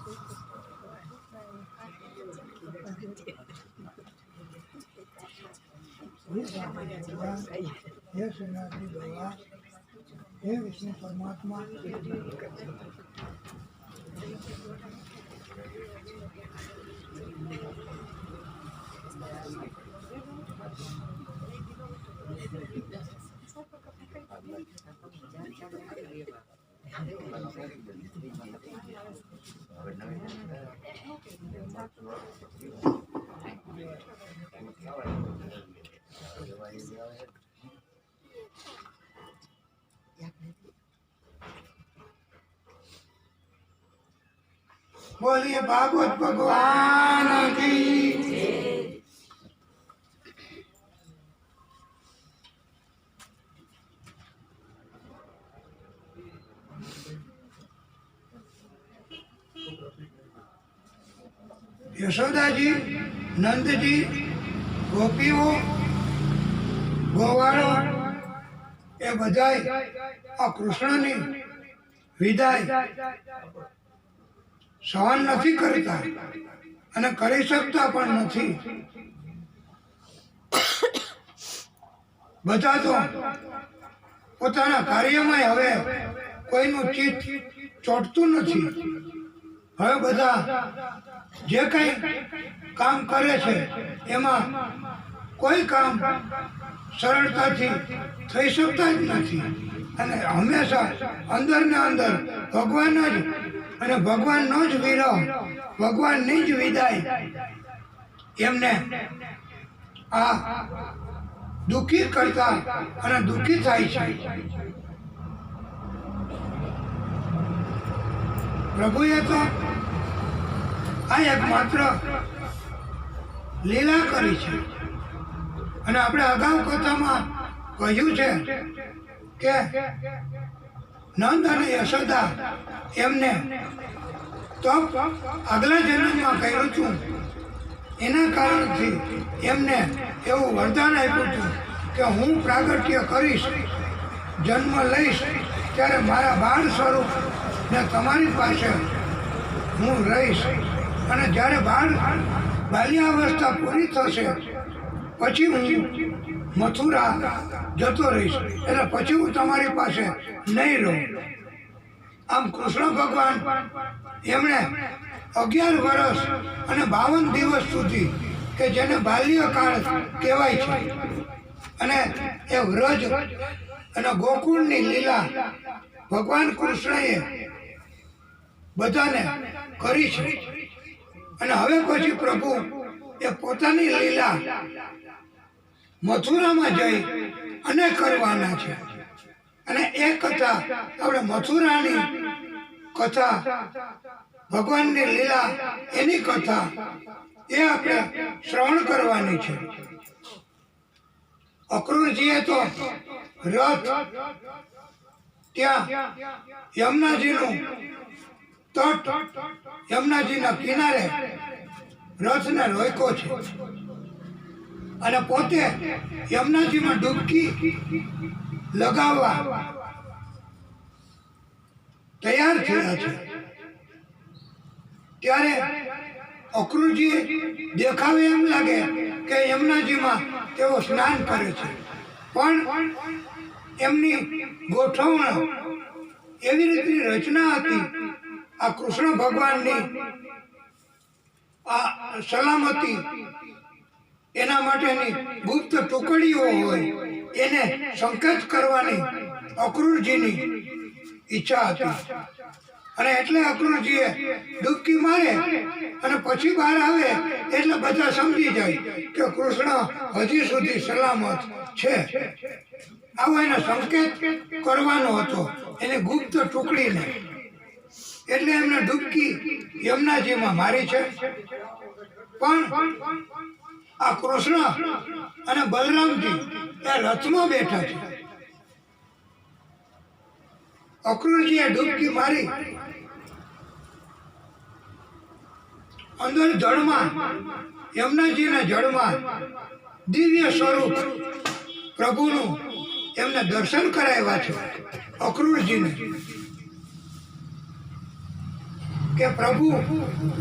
हे सनातनी भगवान, हे विष्णु परमात्मा, बोलिए भागवत भगवान की। यशोदा जी, नंद जी, गोपीओ, गोवाळो ए बधाई आ कृष्णनी विदाय सहन नहीं करता અને કરી શકતા પણ નથી। બધા તો પોતાના કાર્યમાં હવે કોઈનું ચિત્ત ચોટતું નથી। હવે બધા જે કંઈ કામ કરે છે એમાં કોઈ કામ સરળતાથી થઈ શકતા જ નથી અને હંમેશા અંદર ને અંદર ભગવાન જ અને ભગવાનનો જ વિરહ, ભગવાનની જ વિદાય એમને આ દુઃખી કરતા અને દુઃખી થાય છે। પ્રભુએ તો આ એક માત્ર લીલા કરી છે અને આપણે અગાઉ કથામાં કહ્યું છે કે નંદ અને યશોદા એમને તપ આગલા જન્મમાં કર્યું હતું, એના કારણથી એમને એવું વરદાન આપ્યું હતું કે હું પ્રાગટ્ય કરીશ, જન્મ લઈશ ત્યારે મારા બાળ સ્વરૂપ ને તમારી પાસે હું રહીશ અને જ્યારે બાલ્યાવસ્થા પૂરી થશે પછી હું મથુરા જતો રહીશ, એટલે પછી હું તમારી પાસે નહીં રહું। આમ કૃષ્ણ ભગવાન એમણે 11 વર્ષ અને 52 દિવસ સુધી કે જેને બાલ્યકાળ કહેવાય છે અને એ વ્રજ અને ગોકુળની લીલા ભગવાન કૃષ્ણએ બધાને કરી છે અને હવે પછી પ્રભુ એ પોતાની લીલા મથુરામાં જઈ અને કરવાના છે અને એ કથા આપણે મથુરાની કથા, ભગવાનની લીલા એની કથા એ આપણે શ્રવણ કરવાની છે। અક્રૂરજીએ તો રથ ત્યાં યમુનાજીનું તટ, યમુનાજીના કિનારે રથને રોક્યો છે અને પોતે યમુનાજીમાં ડૂબકી લગાવવા તૈયાર થયા છે। ત્યારે અક્રૂરજી દેખાવે એમ લાગે કે યમુનાજીમાં તેઓ સ્નાન કરે છે, પણ એમની ગોઠવણ એવી રીતની રચના હતી આ કૃષ્ણ ભગવાનની આ સલામતી એના માટેની ગુપ્ત ટુકડીઓ હોય એને સંકેત કરવાની અક્રૂરજીની ઈચ્છા હતી અને એટલે અક્રૂરજીએ ડૂબકી મારે અને પછી બહાર આવે એટલે બધા સમજી જાય કે કૃષ્ણ હજી સુધી સલામત છે। આવો એને સંકેત કરવાનો હતો એની ગુપ્ત ટુકડીને, એટલે એમને ડૂબકી યમુનાજીમાં મારી છે। પણ આ કૃષ્ણ અને બલરામજી એ રથમાં બેઠા છે। અક્રૂરજીએ ડૂબકી મારી અંદર જળમાં, યમુનાજીના જળમાં દિવ્ય સ્વરૂપ પ્રભુનું એમને દર્શન કરાવ્યા છે અક્રૂરજીને। કે પ્રભુ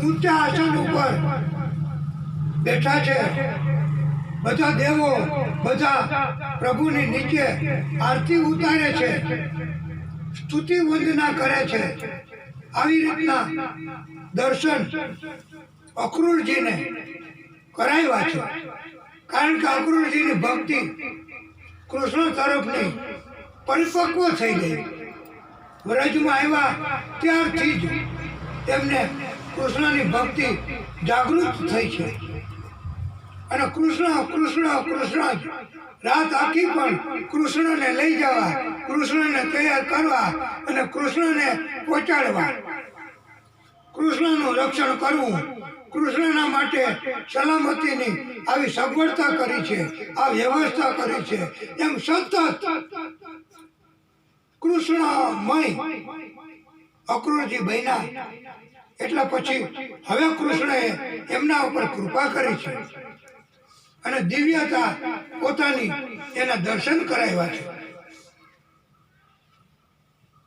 ઊંચા આસન ઉપર બેઠા છે, બધા દેવો બધા પ્રભુની નીચે આરતી ઉતારે છે, સ્તુતિ વંદના કરે છે. આવી રીતના દર્શન અક્રૂરજીને કરાવ્યા છે, કારણ કે અક્રૂરજીની ભક્તિ કૃષ્ણ તરફની પરિપક્વ થઈ ગઈ. વ્રજમાં આવ્યા ત્યારથી જ એમને કૃષ્ણની ભક્તિ જાગૃત થઈ છે અને કૃષ્ણ કૃષ્ણ કૃષ્ણ જ રાત આખી પણ કૃષ્ણને લઈ જવા, કૃષ્ણને તૈયાર કરવા અને કૃષ્ણને પહોંચાડવા, કૃષ્ણનું રક્ષણ કરવું, કૃષ્ણના માટે સલામતીની આવી સગવડતા કરી છે, આ વ્યવસ્થા કરી છે. એમ સતત કૃષ્ણમય અક્રૂરજી બન્યા. એટલે પછી હવે કૃષ્ણએ એમના ઉપર કૃપા કરી છે અને દિવ્યતા પોતાની એના દર્શન કરાવ્યા છે.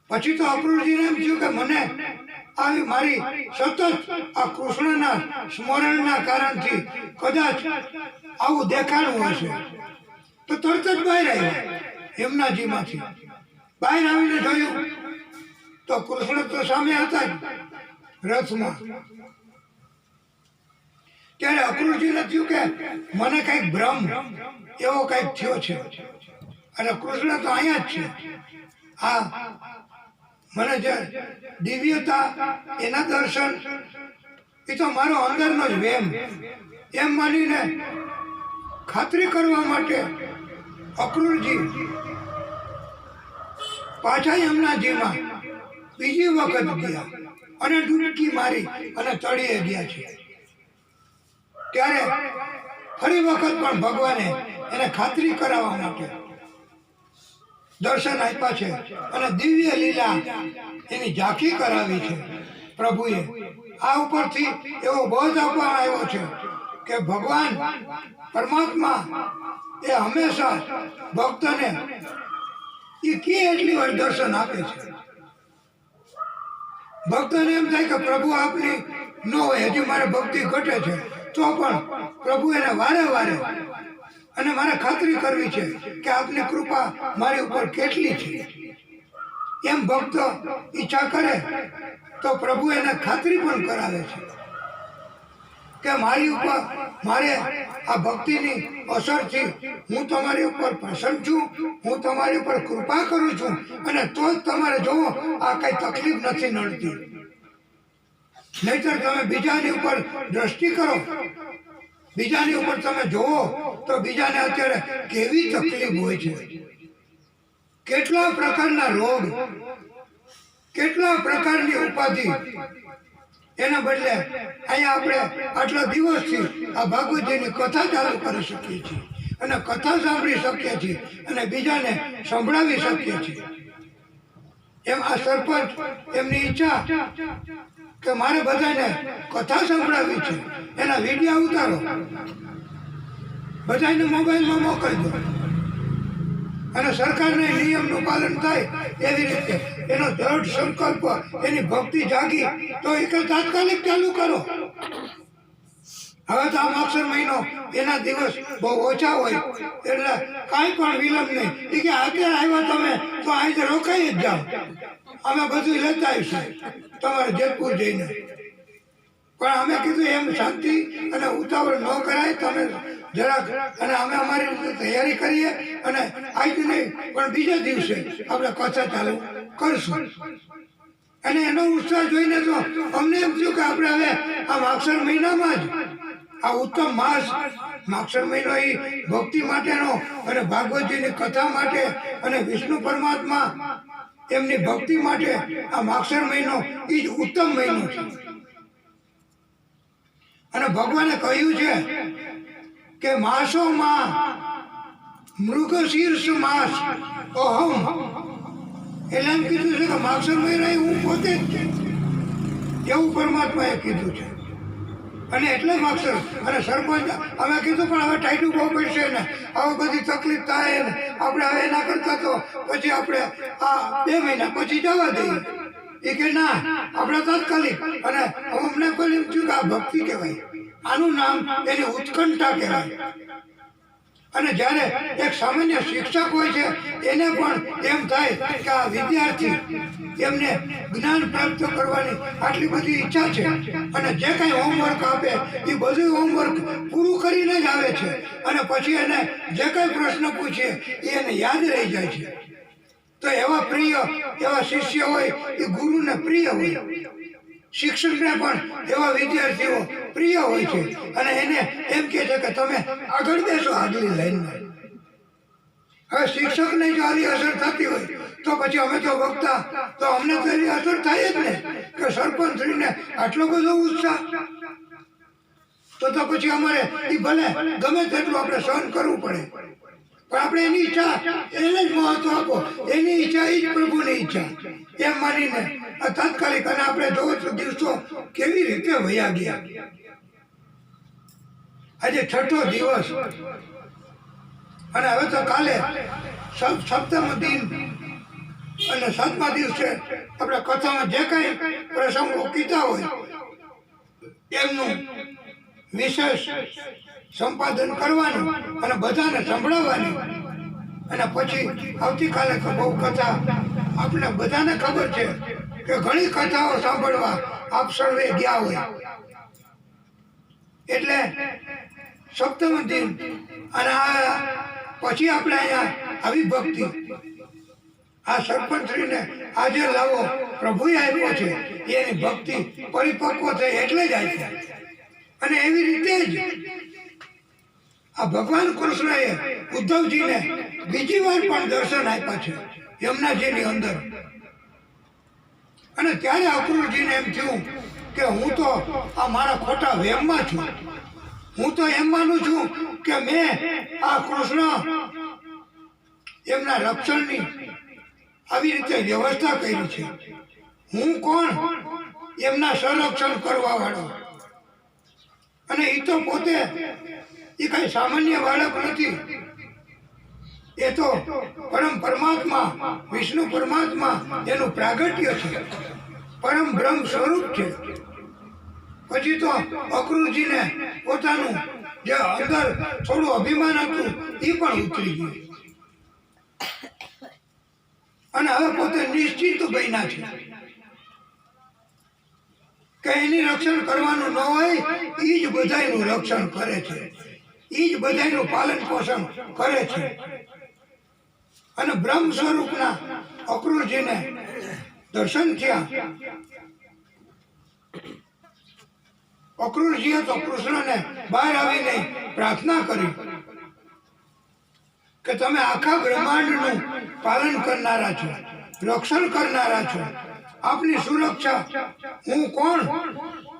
પછી તો અક્રૂરજીને એમ થયું કે મને આવી મારી સતત આ કૃષ્ણના સ્મરણના કારણથી કદાચ આવું દેખાડવું હશે, તો તરત જ બહાર આવ્યા યમુનાજીમાંથી. બહાર આવીને જોયું તો કૃષ્ણ તો સામે હતા જ રથમાં. ત્યારે અક્રૂરજીને થયું કે મને કંઈક ભ્રમ એવો કંઈક થયો છે અને કૃષ્ણ તો અહીંયા જ છે. આ મને જે દિવ્યતા એના દર્શન એ તો મારો અંદરનો જ વેમ, એમ માનીને ખાતરી કરવા માટે અક્રૂરજી પાછા યમુનાજીમાં બીજી વખત ગયા અને ડૂબકી મારી અને તળીએ ગયા છે. ત્યારે ફરી વખત પણ ભગવાને એને ખાતરી કરાવવા માટે દર્શન આપ્યા છે અને દિવ્ય લીલા એની ઝાંખી કરાવી છે પ્રભુએ. આ ઉપરથી એવો બોધ આપવામાં આવ્યો છે કે ભગવાન પરમાત્મા એ હંમેશા ભક્તને એ કે એટલી વાર દર્શન આપે છે. ભક્તને એમ થાય કે પ્રભુ આપની ન હોય, હજી મારે ભક્તિ ઘટે છે, તો પણ પ્રભુ એને વારે વારે અને મારે ખાતરી કરવી છે કે આપની કૃપા મારી ઉપર કેટલી છે. એમ ભક્ત ઈચ્છા કરે તો પ્રભુ એને ખાતરી પણ કરાવે છે કે મારી ઉપર મારે આ ભક્તિની અસરથી હું તમારી ઉપર પ્રસન્ન છું, હું તમારી ઉપર કૃપા કરું છું અને તો જ તમારે જોવો આ કઈ તકલીફ નથી નડતી. નહીતર તમે બીજાની ઉપર દ્રષ્ટિ કરો, બીજાની ઉપર તમે જોવો તો બીજાને અત્યારે કેવી તકલીફ હોય છે, કેટલા પ્રકારના રોગ, કેટલા પ્રકારની ઉપાધિ. એના બદલે અહીંયા આપણે આટલા દિવસથી આ ભાગવતજીની કથા ચાલુ કરી શકીએ છીએ અને કથા સાંભળી શકીએ છીએ અને બીજાને સંભળાવી શકીએ છીએ. એમ આ સરપંચ એમની ઈચ્છા કે મારે બધાને કથા સંભળાવી છે, એના વિડીયો ઉતારો, બધાને મોબાઈલમાં મોકલી દો અને સરકારને નિયમનું પાલન થાય એવી રીતે એનો દ્રઢ સંકલ્પ, એની ભક્તિ જાગી તો એક તાત્કાલિક ચાલુ કરો. હવે તો આ માગસર મહિનો એના દિવસ બહુ ઓછા હોય એટલે કાંઈ પણ વિલંબ નહીં. એ કે અત્યારે આવ્યા તમે તો અહીં રોકાઈ જ જાઓ, અમે બધું લેતા આવીશું તમારે જેતપુર જઈને. પણ અમે કીધું એમ શાંતિ અને ઉતાવળ ન કરાય, તમે જરાક, અને અમે અમારી રીતે તૈયારી કરીએ અને આજ નહીં પણ બીજા દિવસે આપણે કથા ચાલુ કરશું. અને એનો ઉત્સાહ જોઈને તો અમને એમ થયું કે આપણે હવે આ માગસર મહિનામાં જ આ ઉત્તમ માસ, માગસર મહિનો એ ભક્તિ માટેનો અને ભાગવતજીની કથા માટે અને વિષ્ણુ પરમાત્મા એમની ભક્તિ માટે આ માગસર મહિનો એ જ ઉત્તમ મહિનો છે. અને ભગવાને કહ્યું છે કે માસોમાં મૃગશીર્ષ માસ અહમ, એટલે એમ કીધું છે કે માગસર મહિના હું પોતે જ છે, એવું પરમાત્માએ કીધું છે. અને એટલે માગસર અને સરપંચ અમે કીધું પણ હવે ટાઈટું બહુ પડશે ને, હવે બધી તકલીફ થાય ને આપણે હવે એના કરતા તો પછી આપણે આ 2 મહિના પછી જવા દઈએ. એ કે ના આપણે તાત્કાલિક, અને અમને કોઈ એમ થયું કે આ ભક્તિ કહેવાય, આનું નામ એની ઉત્કંઠા કહેવાય. અને જ્યારે એક સામાન્ય શિક્ષક હોય છે એને પણ એમ થાય કે આ વિદ્યાર્થી એમને જ્ઞાન પ્રાપ્ત કરવાની આટલી બધી ઈચ્છા છે, અને જે કાંઈ હોમવર્ક આપે એ બધું હોમવર્ક પૂરું કરીને જ આવે છે, અને પછી એને જે કાંઈ પ્રશ્ન પૂછીએ એ એને યાદ રહી જાય છે. તો એવા પ્રિય એવા શિષ્ય હોય એ ગુરુને પ્રિય હોય, શિક્ષકને પણ એવા વિદ્યાર્થીઓ પ્રિય હોય છે, અને એને એમ કહે છે કે તમે આગળ બેસો આગલી લાઈનમાં. હવે શિક્ષકને જો આવી અસર થતી હોય તો પછી અમે તો વક્તા, તો અમને તો એવી અસર થાય જ ને કે સરપંચશ્રીને આટલો બધો ઉત્સાહ, તો પછી અમારે એ ભલે ગમે તેટલું આપણે સહન કરવું પડે, પણ આપણે એની ઈચ્છા એને જ મહત્વ આપો, એની ઈચ્છા એ જ પ્રભુની ઈચ્છા એમ માનીને આ તાત્કાલિક. અને આપણે જોવો તો દિવસો કેવી રીતે વયા ગયા. આજે 6થો દિવસ, અને હવે તો કાલે સપ્તમ દિન, અને 7મા દિવસે આપણે કથામાં જે કાંઈ પ્રસંગો કીધા હોય એમનું વિશેષ સંપાદન કરવાનું અને બધાને સંભળાવવાની. અને પછી આવતીકાલે બહુ કથા, આપણે બધાને ખબર છે કે ઘણી કથાઓ સાંભળવા આપ સર્વે ગયા હોય. એટલે સપ્તમ દિન, અને આ પછી આપણે અહીંયા આવી ભક્તિ આ સરપંચશ્રીને આજે લાવો પ્રભુએ આપ્યો છે, એની ભક્તિ પરિપક્વ થઈ એટલે જ આવી. અને એવી રીતે જ આ ભગવાન કૃષ્ણએ ઉદ્ધવજીને બીજી વાર પણ દર્શન આપ્યા છે યમુનાજીની અંદર. અને ત્યારે અક્રૂરજીને એમ થયું કે હું તો આ મારા ખોટા વહેમમાં છું, હું તો એમ માનું છું કે મેં આ કૃષ્ણ એમના રક્ષણની આવી રીતે વ્યવસ્થા કરી છે, હું કોણ એમના સંરક્ષણ કરવા વાળો. અને એ તો પોતે એ કઈ સામાન્ય બાળક નથી, એ તો પરમ પરમાત્મા વિષ્ણુ પરમાત્મા એનું પ્રાગટ્ય છે, પરમ બ્રહ્મ સ્વરૂપ છે. પછી તો અક્રૂરજીને પોતાનું જે અંદર થોડું અભિમાન હતું એ પણ ઉતરી ગયું, અને હવે પોતે નિશ્ચિત બન્યા છે કે એની રક્ષણ કરવાનું ન હોય, એ જ બધાયનું રક્ષણ કરે છે, એ જ બધાયનું પાલન પોષણ કરે છે. અને બ્રહ્મ સ્વરૂપના અક્રૂરજીને દર્શન થયા. અક્રૂરજીએ તો કૃષ્ણને બહાર આવીને પ્રાર્થના કરી કે તમે આખા બ્રહ્માંડનું પાલન કરનારા છો, રક્ષણ કરનારા છો, આપની સુરક્ષા હું કોણ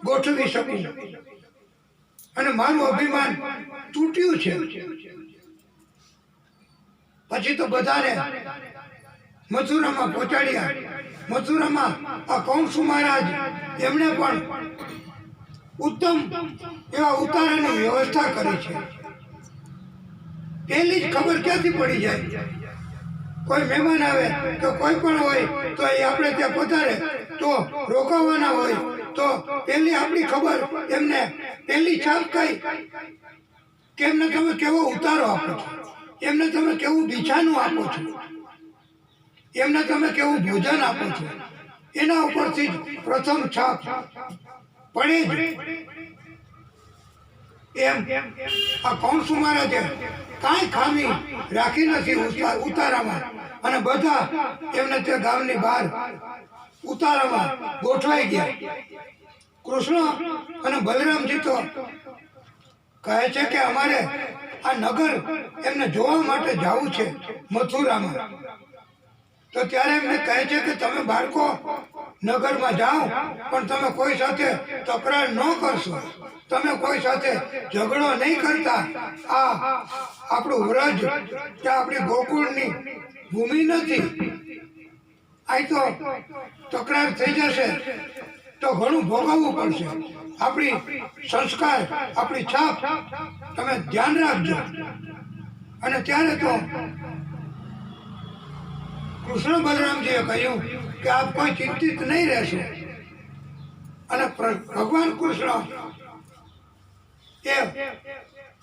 ગોઠવી શકું, અને મારું અભિમાન તૂટ્યું છે. પછી તો બધાને મથુરામાં પહોંચાડ્યા. મથુરામાં આ કંસુ મહારાજ એમણે પણ ઉત્તમ એવા ઉતારાની વ્યવસ્થા કરી છે. પહેલી જ ખબર ક્યાંથી પડી જાય, કોઈ મહેમાન આવે તો કોઈ પણ હોય તો એ આપણે ત્યાં પધારે તો રોકાવાના હોય તો પહેલી આપણી ખબર એમને પહેલી છાપ કઈ કે એમને તમે કેવો ઉતારો આપો છો, એમને તમે કેવું બિછાનું આપો છો, એમને તમે કેવું ભોજન આપો છો, એના ઉપરથી જ પ્રથમ છાપ પડે જ. એમ આ કંસુ મહારાજે કાંઈ ખામી રાખી નથી ઉતારામાં, અને બધા એમને તે ગામની બહાર ઉતારામાં ગોઠવાઈ ગયા. કૃષ્ણ અને બલરામજી તો કહે છે કે અમારે આ નગર એમને જોવા માટે જવું છે મથુરામાં. તો ત્યારે એમને કહે છે કે તમે બાળકો નગરમાં જાઓ, પણ તમે કોઈ સાથે તકરાર ન કરશો, તમે કોઈ સાથે ઝઘડો નહીં કરતા. આ આપણું વ્રજ કે આપણી ગોકુળની ભૂમિ નથી, અહીં તો તકરાર થઈ જશે તો ઘણું ભોગવવું પડશે. આપણી સંસ્કાર આપણી છાપ તમે ધ્યાન રાખજો. અને ત્યારે તો કૃષ્ણ બલરામજીએ કહ્યું કે આપ કોઈ ચિંતિત નહીં રહેશો. અને ભગવાન કૃષ્ણ એ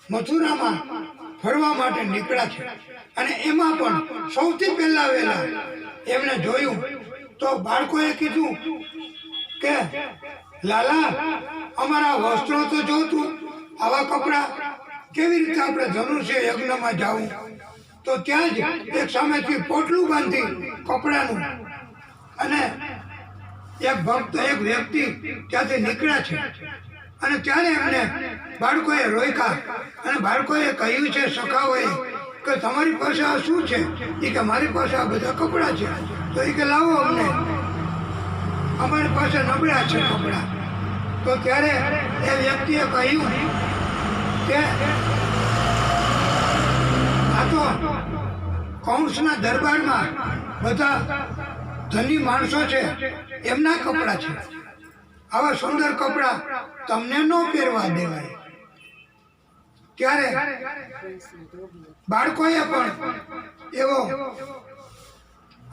મથુરામાં ફરવા માટે નીકળ્યા છે. અને એમાં પણ સૌથી પહેલા વહેલા એમણે જોયું તો બાળકોએ કીધું કે લાલા, અમારા વસ્ત્રો તો જોતું, આવા કપડાં કેવી રીતે આપણે ધનુષ્ય યજ્ઞમાં જવું? તો ત્યાં જ એક સામેથી પોટલું બાંધી કપડાનું અને એક ભક્ત, એક વ્યક્તિ ત્યાંથી નીકળ્યા છે. અને ત્યારે એમને બાળકોએ રોક્યા અને બાળકોએ કહ્યું છે, સખાઓએ, કે તમારી પાસે આ શું છે? એ કે મારી પાસે આ બધા કપડાં છે. તો એ કે લાવો અમને, અમારી પાસે નબળા છે કપડાં. તો ત્યારે એ વ્યક્તિએ કહ્યું કે આ તો કૌંસના દરબારમાં બધા ધની માણસો છે, એમના કપડાં છે. આવા સુંદર કપડાં તમને ન પહેરવા દેવાય. ત્યારે બાળકોએ પણ એવો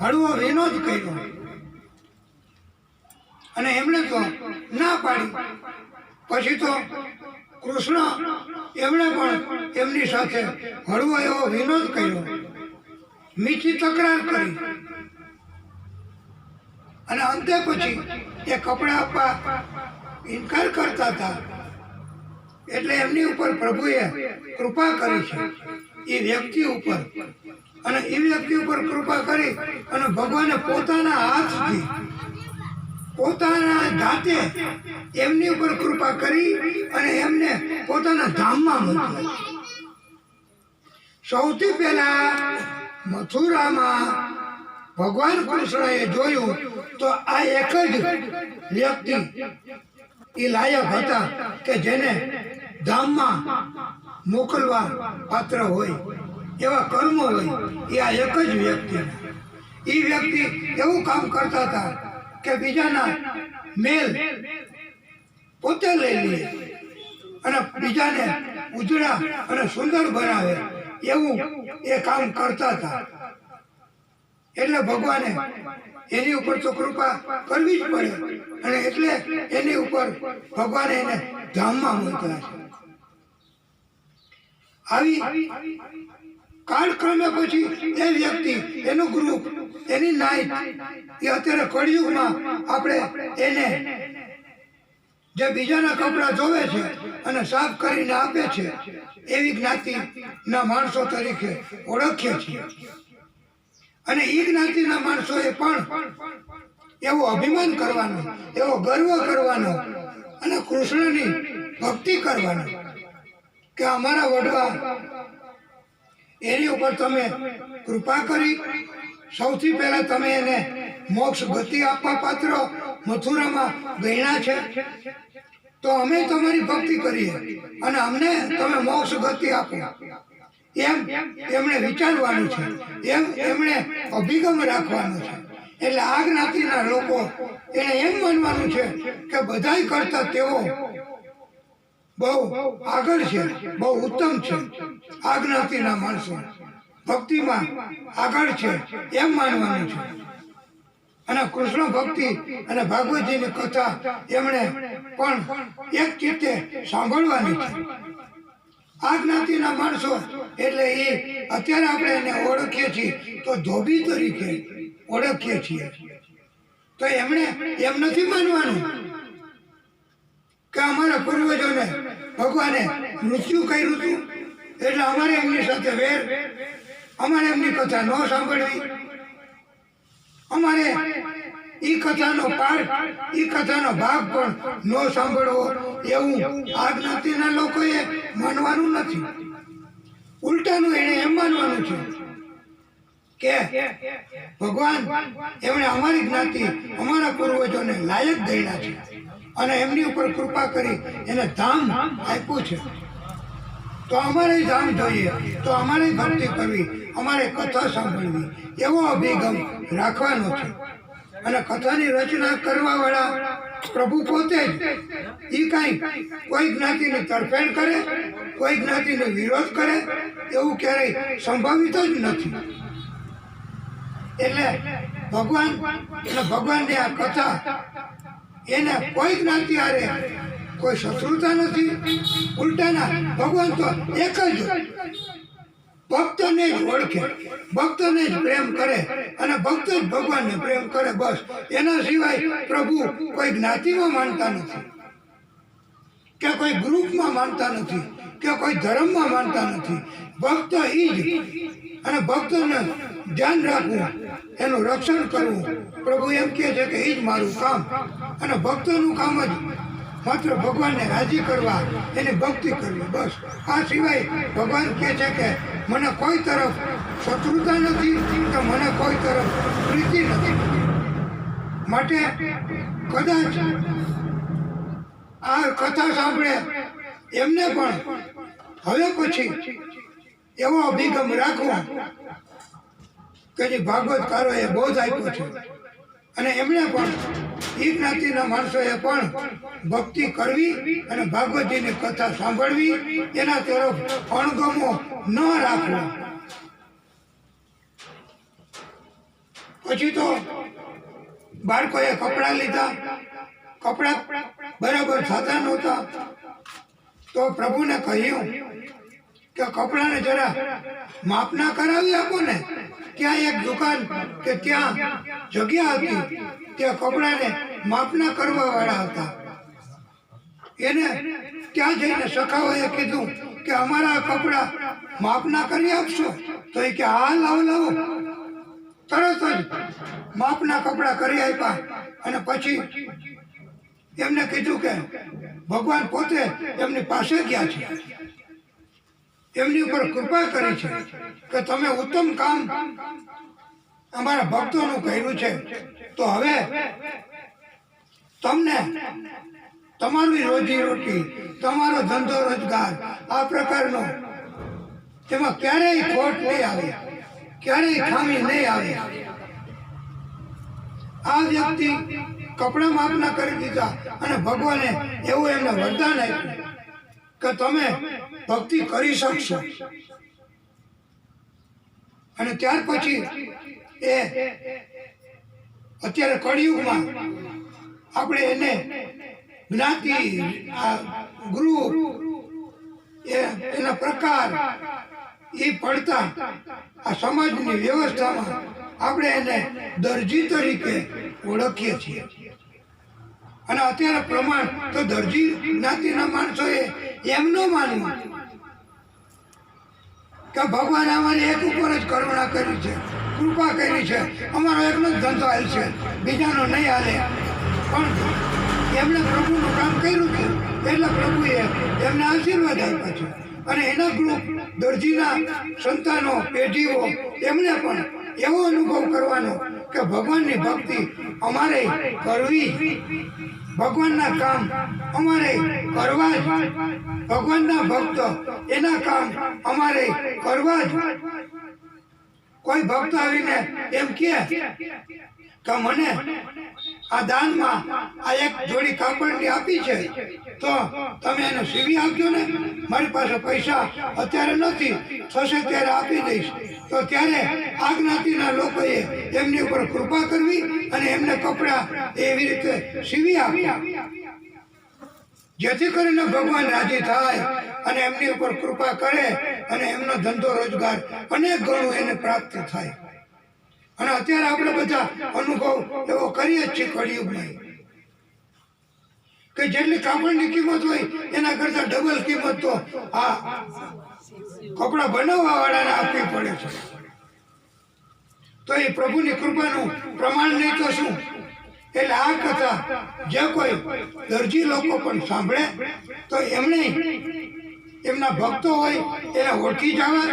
હળવો વિનોદ કર્યો અને એમણે તો ના પાડી. પછી તો કૃષ્ણ એમણે પણ એમની સાથે હળવો એવો વિનોદ કર્યો, મીઠી તકરાર કરી. અને અંતે પછી એ કપડાં આપવા ઇનકાર કરતા હતા. એટલે એમની ઉપર પ્રભુએ કૃપા કરી છે, એ વ્યક્તિ ઉપર. અને એ વ્યક્તિ ઉપર કૃપા કરી અને ભગવાને પોતાના હાથથી, પોતાના જાતે એમની ઉપર કૃપા કરી અને એમને પોતાના ધામમાં મોકલ્યા. સૌથી પહેલા મથુરામાં ભગવાન કૃષ્ણએ જોયું તો આ એક જ વ્યક્તિ એ લાયક હતા કે જેને ધામમાં મોકલવા પાત્ર હોય, એવા કર્મો હોય. એ આ એક જ વ્યક્તિ. એ વ્યક્તિ એવું કામ કરતા હતા કે બીજાના મેલ પોતે લઈ લે અને બીજાને ઉજળા અને સુંદર બનાવે, એવું એ કામ કરતા હતા. એટલે ભગવાને એની ઉપર તો કૃપા કરવી જ પડે. અને એટલે એની ઉપર ભગવાને એને ધામમાં મોકલ્યા છે. આવી કાળક્રમે પછી એ વ્યક્તિ, એનું ગ્રુપ, એની નાઈટ, એ અત્યારે કળિયુગમાં આપણે એને જે બીજાના કપડાં ધોવે છે અને સાફ કરીને આપે છે, એવી જ્ઞાતિના માણસો તરીકે ઓળખીએ છીએ. અને એ જ્ઞાતિના માણસોએ પણ એવો અભિમાન કરવાનો, એવો ગર્વ કરવાનો અને કૃષ્ણની ભક્તિ કરવાનો કે અમારા વડવા એની ઉપર તમે કૃપા કરી. સૌથી પહેલા તમે એને મોક્ષ ગતિ આપવા પાત્ર મથુરામાં ગણ્યા છે, તો અમે તમારી ભક્તિ કરીએ અને અમને તમે મોક્ષ ગતિ આપો. એમ એમણે વિચારવાનું છે, એમ એમણે અભિગમ રાખવાનો છે. એટલે આ જ્ઞાતિના લોકો એને એમ માનવાનું છે કે બધાય કરતા તેઓ બહુ આગળ છે, બહુ ઉત્તમ છે. આ જ્ઞાતિના માણસો ભક્તિમાં આગળ છે એમ માનવાનું છે. અને કૃષ્ણ ભક્તિ અને ભાગવતજીની કથા એમણે પણ એક ચિત્તે સાંભળવાની છે. આ જ્ઞાતિના માણસો એટલે એ અત્યારે આપણે એને ઓળખીએ છીએ તો ધોબી તરીકે ઓળખીએ છીએ. તો એમણે એમ નથી માનવાનું કે અમારા પૂર્વજોને ભગવાને મૃત્યુ કર્યું હતું એટલે અમારે એમની સાથે વેર, અમારે એમની કથા ન સાંભળવી, અમારે એ કથાનો પાઠ, એ કથાનો ભાગ પણ ન સાંભળવો, એવું આ જ્ઞાતિના લોકોએ માનવાનું નથી. ઉલટાનું એને એમ માનવાનું છે કે ભગવાન એમણે અમારી જ્ઞાતિ, અમારા પૂર્વજોને લાયક ગણ્યા છે અને એમની ઉપર કૃપા કરી એને ધામ આપ્યું છે. તો અમારે ધામ જોઈએ, તો અમારે ભક્તિ કરવી, અમારે કથા સાંભળવી, એવો અભિગમ રાખવાનો છે. અને કથાની રચના કરવા વાળા પ્રભુ પોતે જ એ કાંઈ કોઈ જ્ઞાતિની તરફેણ કરે, કોઈ જ્ઞાતિનો વિરોધ કરે, એવું ક્યારેય સંભવિત જ નથી. એટલે ભગવાનની આ કથા એને કોઈ જ્ઞાતિ હારે કોઈ શત્રુતા નથી. ઉલટાના ભગવાન તો એક જ ભક્તને જ ઓળખે, ભક્તને જ પ્રેમ કરે અને ભક્ત જ ભગવાનને પ્રેમ કરે. બસ એના સિવાય પ્રભુ કોઈ જ્ઞાતિમાં માનતા નથી કે કોઈ ગ્રુપમાં માનતા નથી કે કોઈ ધર્મમાં માનતા નથી. ભક્ત ઈ જ, અને ભક્તોને ધ્યાન રાખવું, એનું રક્ષણ કરવું. પ્રભુ એમ કહે છે કે એ જ મારું કામ, અને ભક્તોનું કામ જ માત્ર ભગવાનને રાજી કરવા, એની ભક્તિ કરવી. બસ આ સિવાય ભગવાન કહે છે કે મને કોઈ તરફ શત્રુતા નથી કે મને કોઈ તરફ પ્રીતિ નથી. માટે કદાચ આ કથા સાંભળે એમને પણ હવે પછી એવો અભિગમ રાખવો કે જે ભાગવતકારોએ બોધ આપ્યો છે, અને એમણે પણ એ જ્ઞાતિના માણસોએ પણ ભક્તિ કરવી અને ભાગવતજીની કથા સાંભળવી, એના તરફ અણગમો ન રાખવો. પછી તો બાળકોએ કપડાં લીધા, કપડાં બરાબર થતા નહોતા, તો પ્રભુને કહ્યું કે કપડાને જરા માપના કરાવી આપો ને. ત્યાં એક દુકાન કે ત્યાં જગ્યા હતી, ત્યાં કપડાને માપના કરવા વાળા હતા. એને ત્યાં જઈને સખાઓએ કીધું કે અમારા કપડા માપના કરી આપશો? તો એ કે હા, લાવો લાવો. તરત જ માપના કપડા કરી આપ્યા. અને પછી એમને કીધું કે ભગવાન પોતે એમની પાસે ગયા છે, એમની ઉપર કૃપા કરી છે કે તમે ઉત્તમ કામ અમારા ભક્તોનું કર્યું છે, તો હવે તમને તમારી રોજી રોટી, તમારો ધંધો રોજગાર આ પ્રકારનો એમાં ક્યારેય ખોટ નહીં આવે, ક્યારેય ખામી નહીં આવે. આ વ્યક્તિ કપડા માપના કરી દીધા, અને ભગવાને એવું એમને વરદાન આપ્યું કે તમે ભક્તિ કરી શકશો. અને ત્યાર પછી એ અત્યારે કળિયુગમાં આપણે એને જ્ઞાતિ, ગ્રુપ, એના પ્રકાર એ પડતા આ સમાજની વ્યવસ્થામાં આપણે એને દરજી તરીકે ઓળખીએ છીએ. અને અત્યારે પ્રમાણ તો દરજી જ્ઞાતિના માણસોએ એમ ન માનવું કે ભગવાન અમારી એક ઉપર જ કરુણા કરી છે, કૃપા કરી છે, અમારો એકનો જ ધંધો હાલ છે, બીજાનો નહીં હાલે. પણ એમણે પ્રભુનું કામ કર્યું છે એટલે પ્રભુએ એમને આશીર્વાદ આપ્યા છે. અને એના ગ્રુપ દરજીના સંતાનો, પેઢીઓ, એમને પણ એવો અનુભવ કરવાનો કે ભગવાનની ભક્તિ અમારે કરવી, ભગવાનના કામ અમારે કરવા જ, ભગવાનના ભક્ત એના કામ અમારે કરવા જ. કોઈ ભક્ત આવીને એમ કહે કે મને આ દાનમાં આ એક જોડી કાપડની આપી છે, તો તમે એને સીવી આપજો ને, મારી પાસે પૈસા અત્યારે નથી, થશે ત્યારે આપી દઈશ. તો ત્યારે આ જ્ઞાતિના લોકોએ એમની ઉપર કૃપા કરવી અને એમને કપડાં એવી રીતે સીવી આપ્યા, જેથી કરીને ભગવાન રાજી થાય અને એમની ઉપર કૃપા કરે અને એમનો ધંધો રોજગાર અનેક ગણું એને પ્રાપ્ત થાય. અને અત્યારે આપણે બધા અનુભવ એવો કરીએ જ છીએ કળિયુગમાં કે જેટલી કાપડની કિંમત હોય એના કરતા ડબલ કિંમત તો આ કપડા બનાવવા વાળાને આપવી પડે છે. તો એ પ્રભુની કૃપાનું પ્રમાણ નહીં તો શું? એટલે આ કથા જે કોઈ દરજી લોકો પણ સાંભળે તો એમણે એમના ભક્તો હોય એને ઓળખી જવા,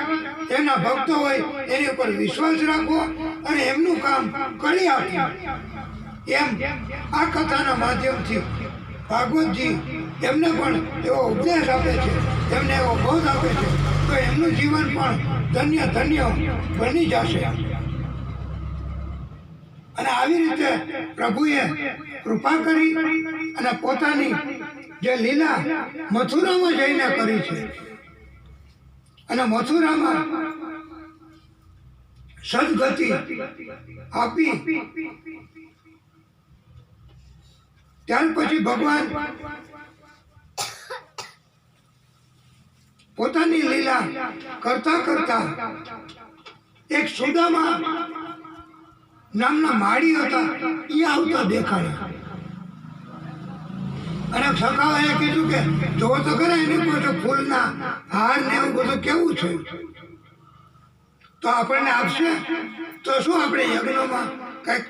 એમના ભક્તો હોય એની ઉપર વિશ્વાસ રાખવો અને એમનું કામ કરી આપવું. એમ આ કથાના માધ્યમથી ભાગવતજી એમને પણ એવો ઉપદેશ આપે છે, એમને એવો બોધ આપે છે, તો એમનું જીવન પણ ધન્ય ધન્ય બની જશે. અને આવી રીતે પ્રભુએ કૃપા કરી અને પોતાની જે લીલા મથુરામાં જઈને કરી છે, અને મથુરામાં સદગતિ આપી ત્યાર પછી ભગવાન પોતાની લીલા કરતા કરતા એક સુદામા નામના માળી હતા એ આવતા દેખાયા અને સખાએ કીધું કે જો તો કરે એને કોઈ ફૂલના હાર ને એવું બધું કેવું છે તો આપણને આપશે તો શું આપણે યજ્ઞમાં કંઈક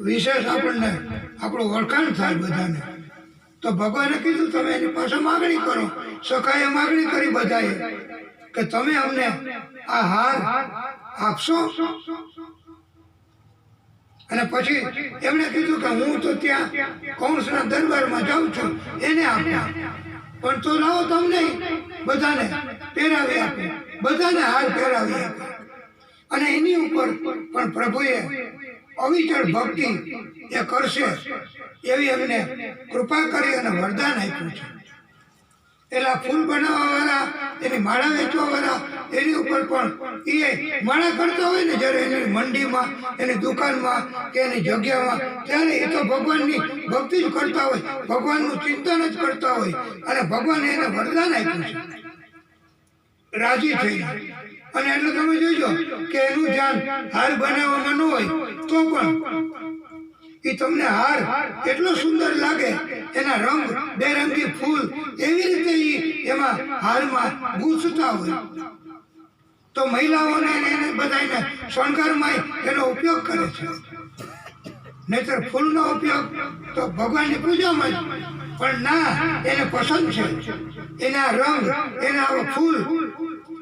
વિશેષ આપણને આપણું વળખાણ થાય બધાને તો ભગવાને કીધું તમે એની પાસે માગણી કરો સખાએ માગણી કરી બધાએ કે તમે અમને આ હાર આપશો અને પછી એમણે કીધું કે હું તો ત્યાં કૌંસના દરબારમાં જાઉં છું એને આપ્યા પણ તો લાવો તમને બધાને પહેરાવી આપે બધાને હાર પહેરાવી આપે અને એની ઉપર પણ પ્રભુએ અવિચળ ભક્તિ એ કરશે એવી એમને કૃપા કરી અને વરદાન આપ્યું છે એટલે ફૂલ બનાવવા વાળા એની માળા વેચવા વાળા એની ઉપર પણ એ માળા કરતા હોય ને જ્યારે એની મંડીમાં એની દુકાનમાં કે એની જગ્યામાં ત્યારે એ તો ભગવાનની ભક્તિ જ કરતા હોય ભગવાનનું ચિંતન જ કરતા હોય અને ભગવાને એને વરદાન આપ્યું છે રાજી થઈને અને એટલે તમે જોજો કે એનું ધ્યાન હાર બનાવવામાં ન હોય તો પણ એ તમને હાર એટલો સુંદર લાગે એના રંગ બેરંગી ફૂલ એવી રીતે એમાં હારમાં ગૂંથતા હોય તો મહિલાઓને એને બધાને શણગારમાં એનો ઉપયોગ કરે છે નહીતર ફૂલનો ઉપયોગ તો ભગવાનની પૂજામાં જ પણ ના એને પસંદ છે એના રંગ એના ફૂલ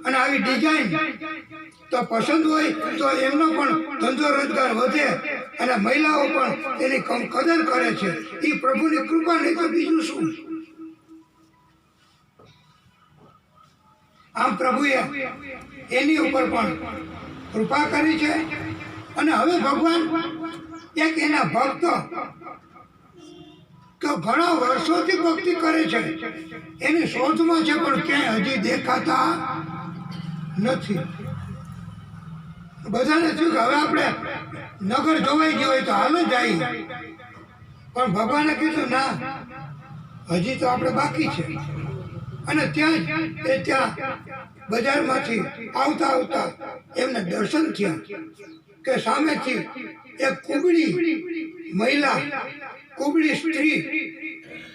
અને આવી ડિઝાઇન તો પસંદ હોય તો એમનો પણ ધંધો રોજગાર વધે અને મહિલાઓ પણ એની કદર કરે છે એ પ્રભુની કૃપા નહીં તો બીજું શું આમ પ્રભુએ એની ઉપર પણ કૃપા કરી છે અને હવે ભગવાન એક એના ભક્ત તો ઘણા વર્ષોથી ભક્તિ કરે છે એની શોધમાં છે પણ ક્યાંય હજી દેખાતા નથી બધાને થયું કે હવે આપણે નગર જોવાઈ ગયો હોય તો હાલ જ આવી પણ ભગવાને કીધું ના હજી તો આપણે બાકી છે અને ત્યાં બજારમાંથી આવતા આવતા એમને દર્શન થયા કે સામેથી એક કુબડી મહિલા કુબડી સ્ત્રી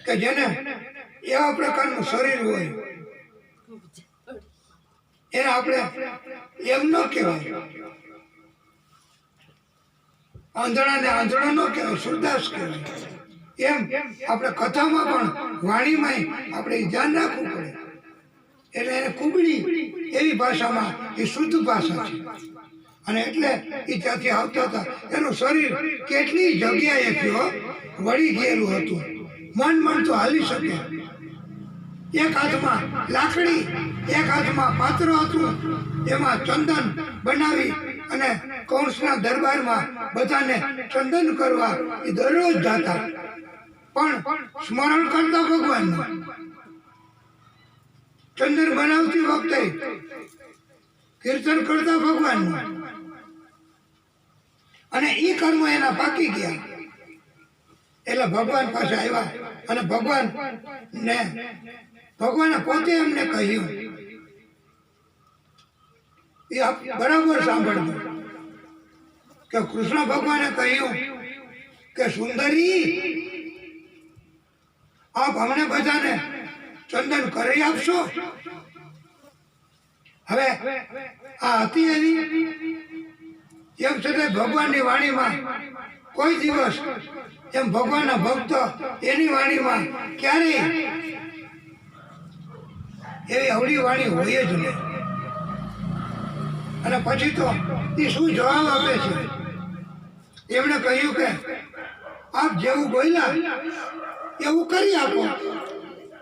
કે જેને એવા પ્રકારનું શરીર હોય એને આપણે એમ ન કહેવાય આંધળાને આંધળો ન કહેવાય સુરદાસ કહેવાય એમ આપણે કથામાં પણ વાણીમાં આપણે ધ્યાન રાખવું પડે એટલે એને કુબડી એવી ભાષામાં એ શુદ્ધ ભાષા છે અને એટલે એ ત્યાંથી આવતા હતા એનું શરીર કેટલી જગ્યાએ થયો વળી ગયેલું હતું મન તો હાલી શકે એક હાથમાં લાકડી એક હાથમાં પાત્ર હતું એમાં ચંદન બનાવી અને કૌંસના દરબારમાં બધાને ચંદન કરવા એ દરરોજ જતા પણ સ્મરણ કરતા ભગવાનનું ચંદન બનાવતી વખતે કીર્તન કરતા ભગવાનનું અને એ કર્મ એના પાકી ગયા એટલે ભગવાન પાસે આવ્યા અને ભગવાને પોતે એમને કહ્યું એ બરાબર સાંભળજો કે કૃષ્ણ ભગવાને કહ્યું કે સુંદરી આપ અમને બધાને ચંદન કરી આપશો હવે આ હતી એની એમ છતાં ભગવાનની વાણીમાં કોઈ દિવસ એમ ભગવાનના ભક્ત એની વાણીમાં ક્યારેય એવી અવળી વાણી હોય જ નહીં અને પછી તો એ શું જવાબ આપે છે એમણે કહ્યું કે આપ જેવું બોલ્યા એવું કરી આપો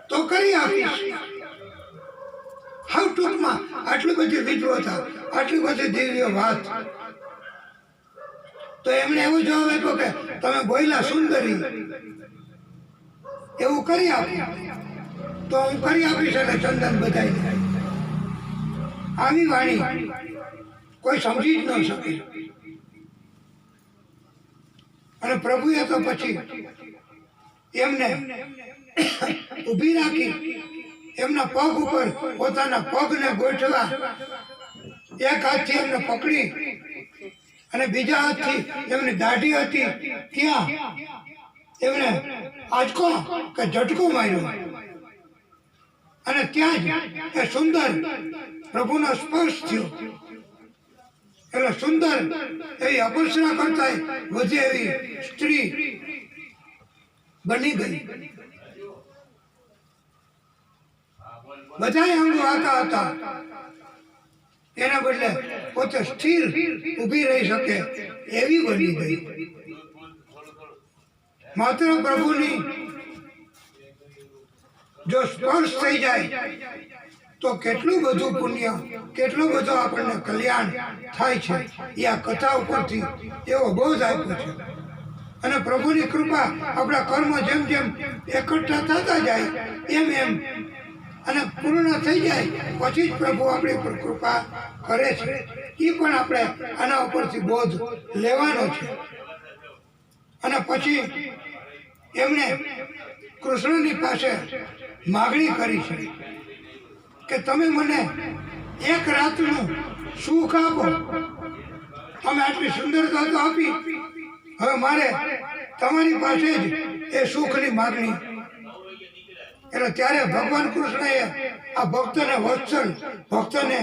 તો કરી આપીશ હાવ ટૂંકમાં આટલી બધી વિદ્વતા આટલી બધી દિવ્ય વાત તો એમણે એવો જવાબ આપ્યો કે તમે બોલ્યા સુંદરી એવું કરી આપ્યું તો હું કરી આપીશ એટલે ચંદન બધાઈને આવી વાણી કોઈ સમજી જ ન શકે. અને પ્રભુએ તો પછી એમને ઊભી રાખી, એમના પગ ઉપર પોતાના પગને ગોઠવા, એક હાથથી એમને પકડી અને બીજા હાથથી એમની દાઢી હતી ત્યાં એમને આંચકો કે ઝટકો માર્યો અને ત્યાં જ એ સુંદર પ્રભુનો સ્પર્શ થયો. એટલે સુંદર એવી અપસરા કરતા વધે એવી સ્ત્રી બની ગઈ. બધા અંગો આકા હતા, એના બદલે પોતે સ્થિર ઊભી રહી શકે એવી બની ગઈ. માત્ર પ્રભુની જો સ્પર્શ થઈ જાય તો કેટલું બધું પુણ્ય, કેટલું બધું આપણને કલ્યાણ થાય છે. એ આ કથા ઉપરથી એવો બોધ આપ્યો છે. અને પ્રભુની કૃપા આપણા કર્મ જેમ જેમ એકઠા થતા જાય એમ એમ અને પૂર્ણ થઈ જાય પછી જ પ્રભુ આપણી ઉપર કૃપા કરે છે. એ પણ આપણે આના ઉપરથી બોધ લેવાનો છે. અને પછી એમણે કૃષ્ણની પાસે માગણી કરી છે કે તમે મને એક રાતનું સુખ આપો. તમે આટલી સુંદરતા તો આપી, હવે મારે તમારી પાસે જ એ સુખની માગણી. એટલે ત્યારે ભગવાન કૃષ્ણએ આ ભક્તને વત્સલ, ભક્તને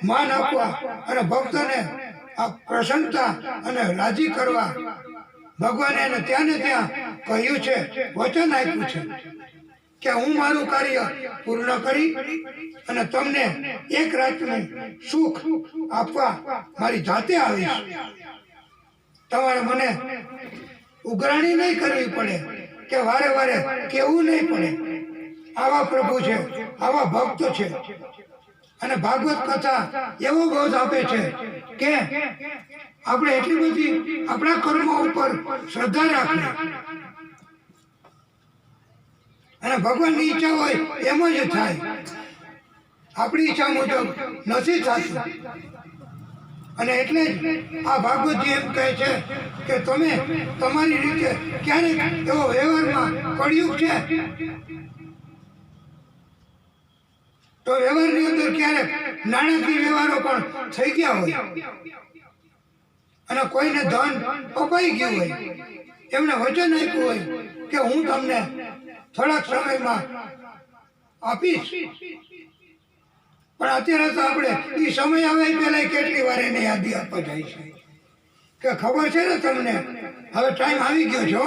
માન આપવા અને ભક્તને આ પ્રસન્નતા અને રાજી કરવા ભગવાને એને ત્યાં ને ત્યાં કહ્યું છે, વચન આપ્યું છે કે હું મારું કાર્ય પૂર્ણ કરી અને તમને એક રાતનું સુખ આપવા મારી જાતે આવીશ. તમારે મને ઉઘરાણી નહીં કરવી પડે કે વારે વારે કેવું નહીં પડે. આવા પ્રભુ છે, આવા ભક્ત છે. અને ભાગવત કથા એવો બોધ આપે છે કે આપણે એટલી બધી આપણા કર્મો ઉપર શ્રદ્ધા રાખવી અને ભગવાનની ઈચ્છા હોય એમ જ થાય. આપણી ઈચ્છા મુજબ નથી થતું. અને એટલે જ આ ભાગવતજી એમ કહે છે કે તમે તમારી રીતે ક્યારેક એવો વ્યવહારમાં કળિયુગ છે તો વ્યવહારની અંદર ક્યારેક નાણાકીય વ્યવહારો પણ થઈ ગયા હોય અને કોઈને ધન અપાઈ ગયું હોય, એમને વચન આપ્યું હોય કે હું તમને થોડાક સમયમાં આપીશ, પણ અત્યારે તો આપણે એ સમય આવે પહેલા કેટલી વાર એને યાદી આપવા જાય છે કે ખબર છે ને તમને હવે ટાઈમ આવી ગયો છો,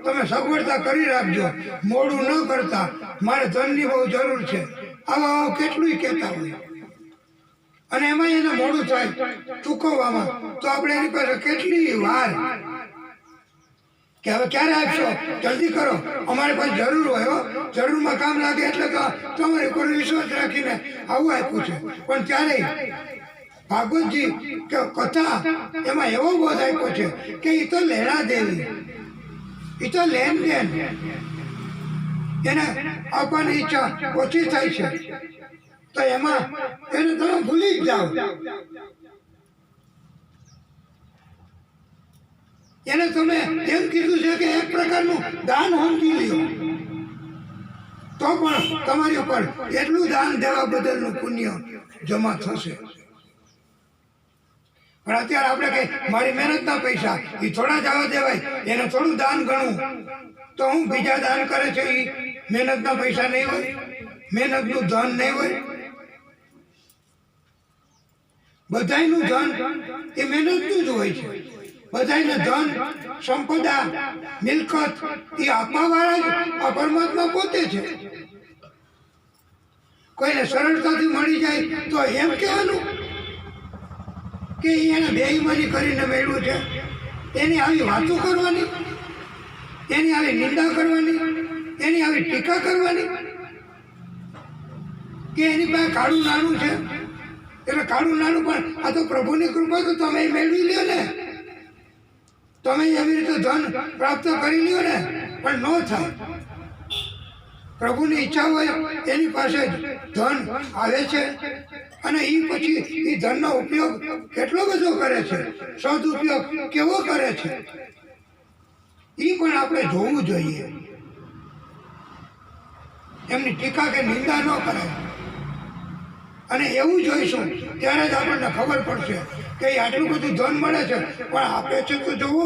તમે સગવડતા કરી રાખજો, મોડું ન કરતા, મારે ધનની બહુ જરૂર છે. આવા કેટલું કહેતા હોય અને એમાં એને મોડું થાય ચૂકવવામાં તો આપણે એની પાસે કેટલી વાર કે હવે ક્યારે આપશો, જલ્દી કરો, અમારી પાસે જરૂર હોય, જરૂરમાં કામ લાગે એટલે તો તમારી ઉપર વિશ્વાસ રાખીને આવું આપ્યું છે. પણ ત્યારે ભાગવતજી કે કથા એમાં એવો બોધ આપ્યો છે કે એ તો લેણા દેવી, એ તો લેન દેન, એને આપવાની ઈચ્છા ઓછી થાય છે તો એમાં એને તમે ભૂલી જ જાઓ. એને તમે એમ કીધું છે કે એક પ્રકારનું દાન સમજી લ્યો તો પણ તમારી ઉપર એટલું દાન દેવા બદલનું પુણ્ય જમા થશે. પણ અત્યારે આપણે કઈ મારી મહેનતના પૈસા એ થોડા જવા દેવાય, એને થોડું દાન ગણવું તો હું બીજા દાન કરે છે એ મહેનતના પૈસા નહીં હોય, મહેનતનું ધન નહીં હોય. બધાયનું ધન એ મહેનતનું જ હોય છે. બધાયને ધન, સંપદા, મિલકત એ આપવાવાળા જ આ પરમાત્મા પોતે છે. કોઈને સરળતાથી મળી જાય તો એમ કહેવાનું કે એને બેઈમાની કરીને મેળવ્યું છે. એની આવી વાતો કરવાની, એની આવી નિંદા કરવાની, એની આવી ટીકા કરવાની કે એની પાસે કાળું નાણું છે એટલે કાળું નાણું. પણ આ તો પ્રભુની કૃપા તો તમે મેળવી લ્યો ને, તમે એવી રીતે ધન પ્રાપ્ત કરી લ્યો ને, પણ ન થાય. પ્રભુની ઈચ્છા હોય એની પાસે જ ધન આવે છે અને એ પછી એ ધનનો ઉપયોગ કેટલો બધો કરે છે, સદુપયોગ કેવો કરે છે, એ પણ આપણે જોવું જોઈએ. એમની ટીકા કે નિંદા ન કરાય. અને એવું જોઈશું ત્યારે જ આપણને ખબર પડશે કે આટલું બધું ધન મળે છે પણ આપે છે તો જોવો.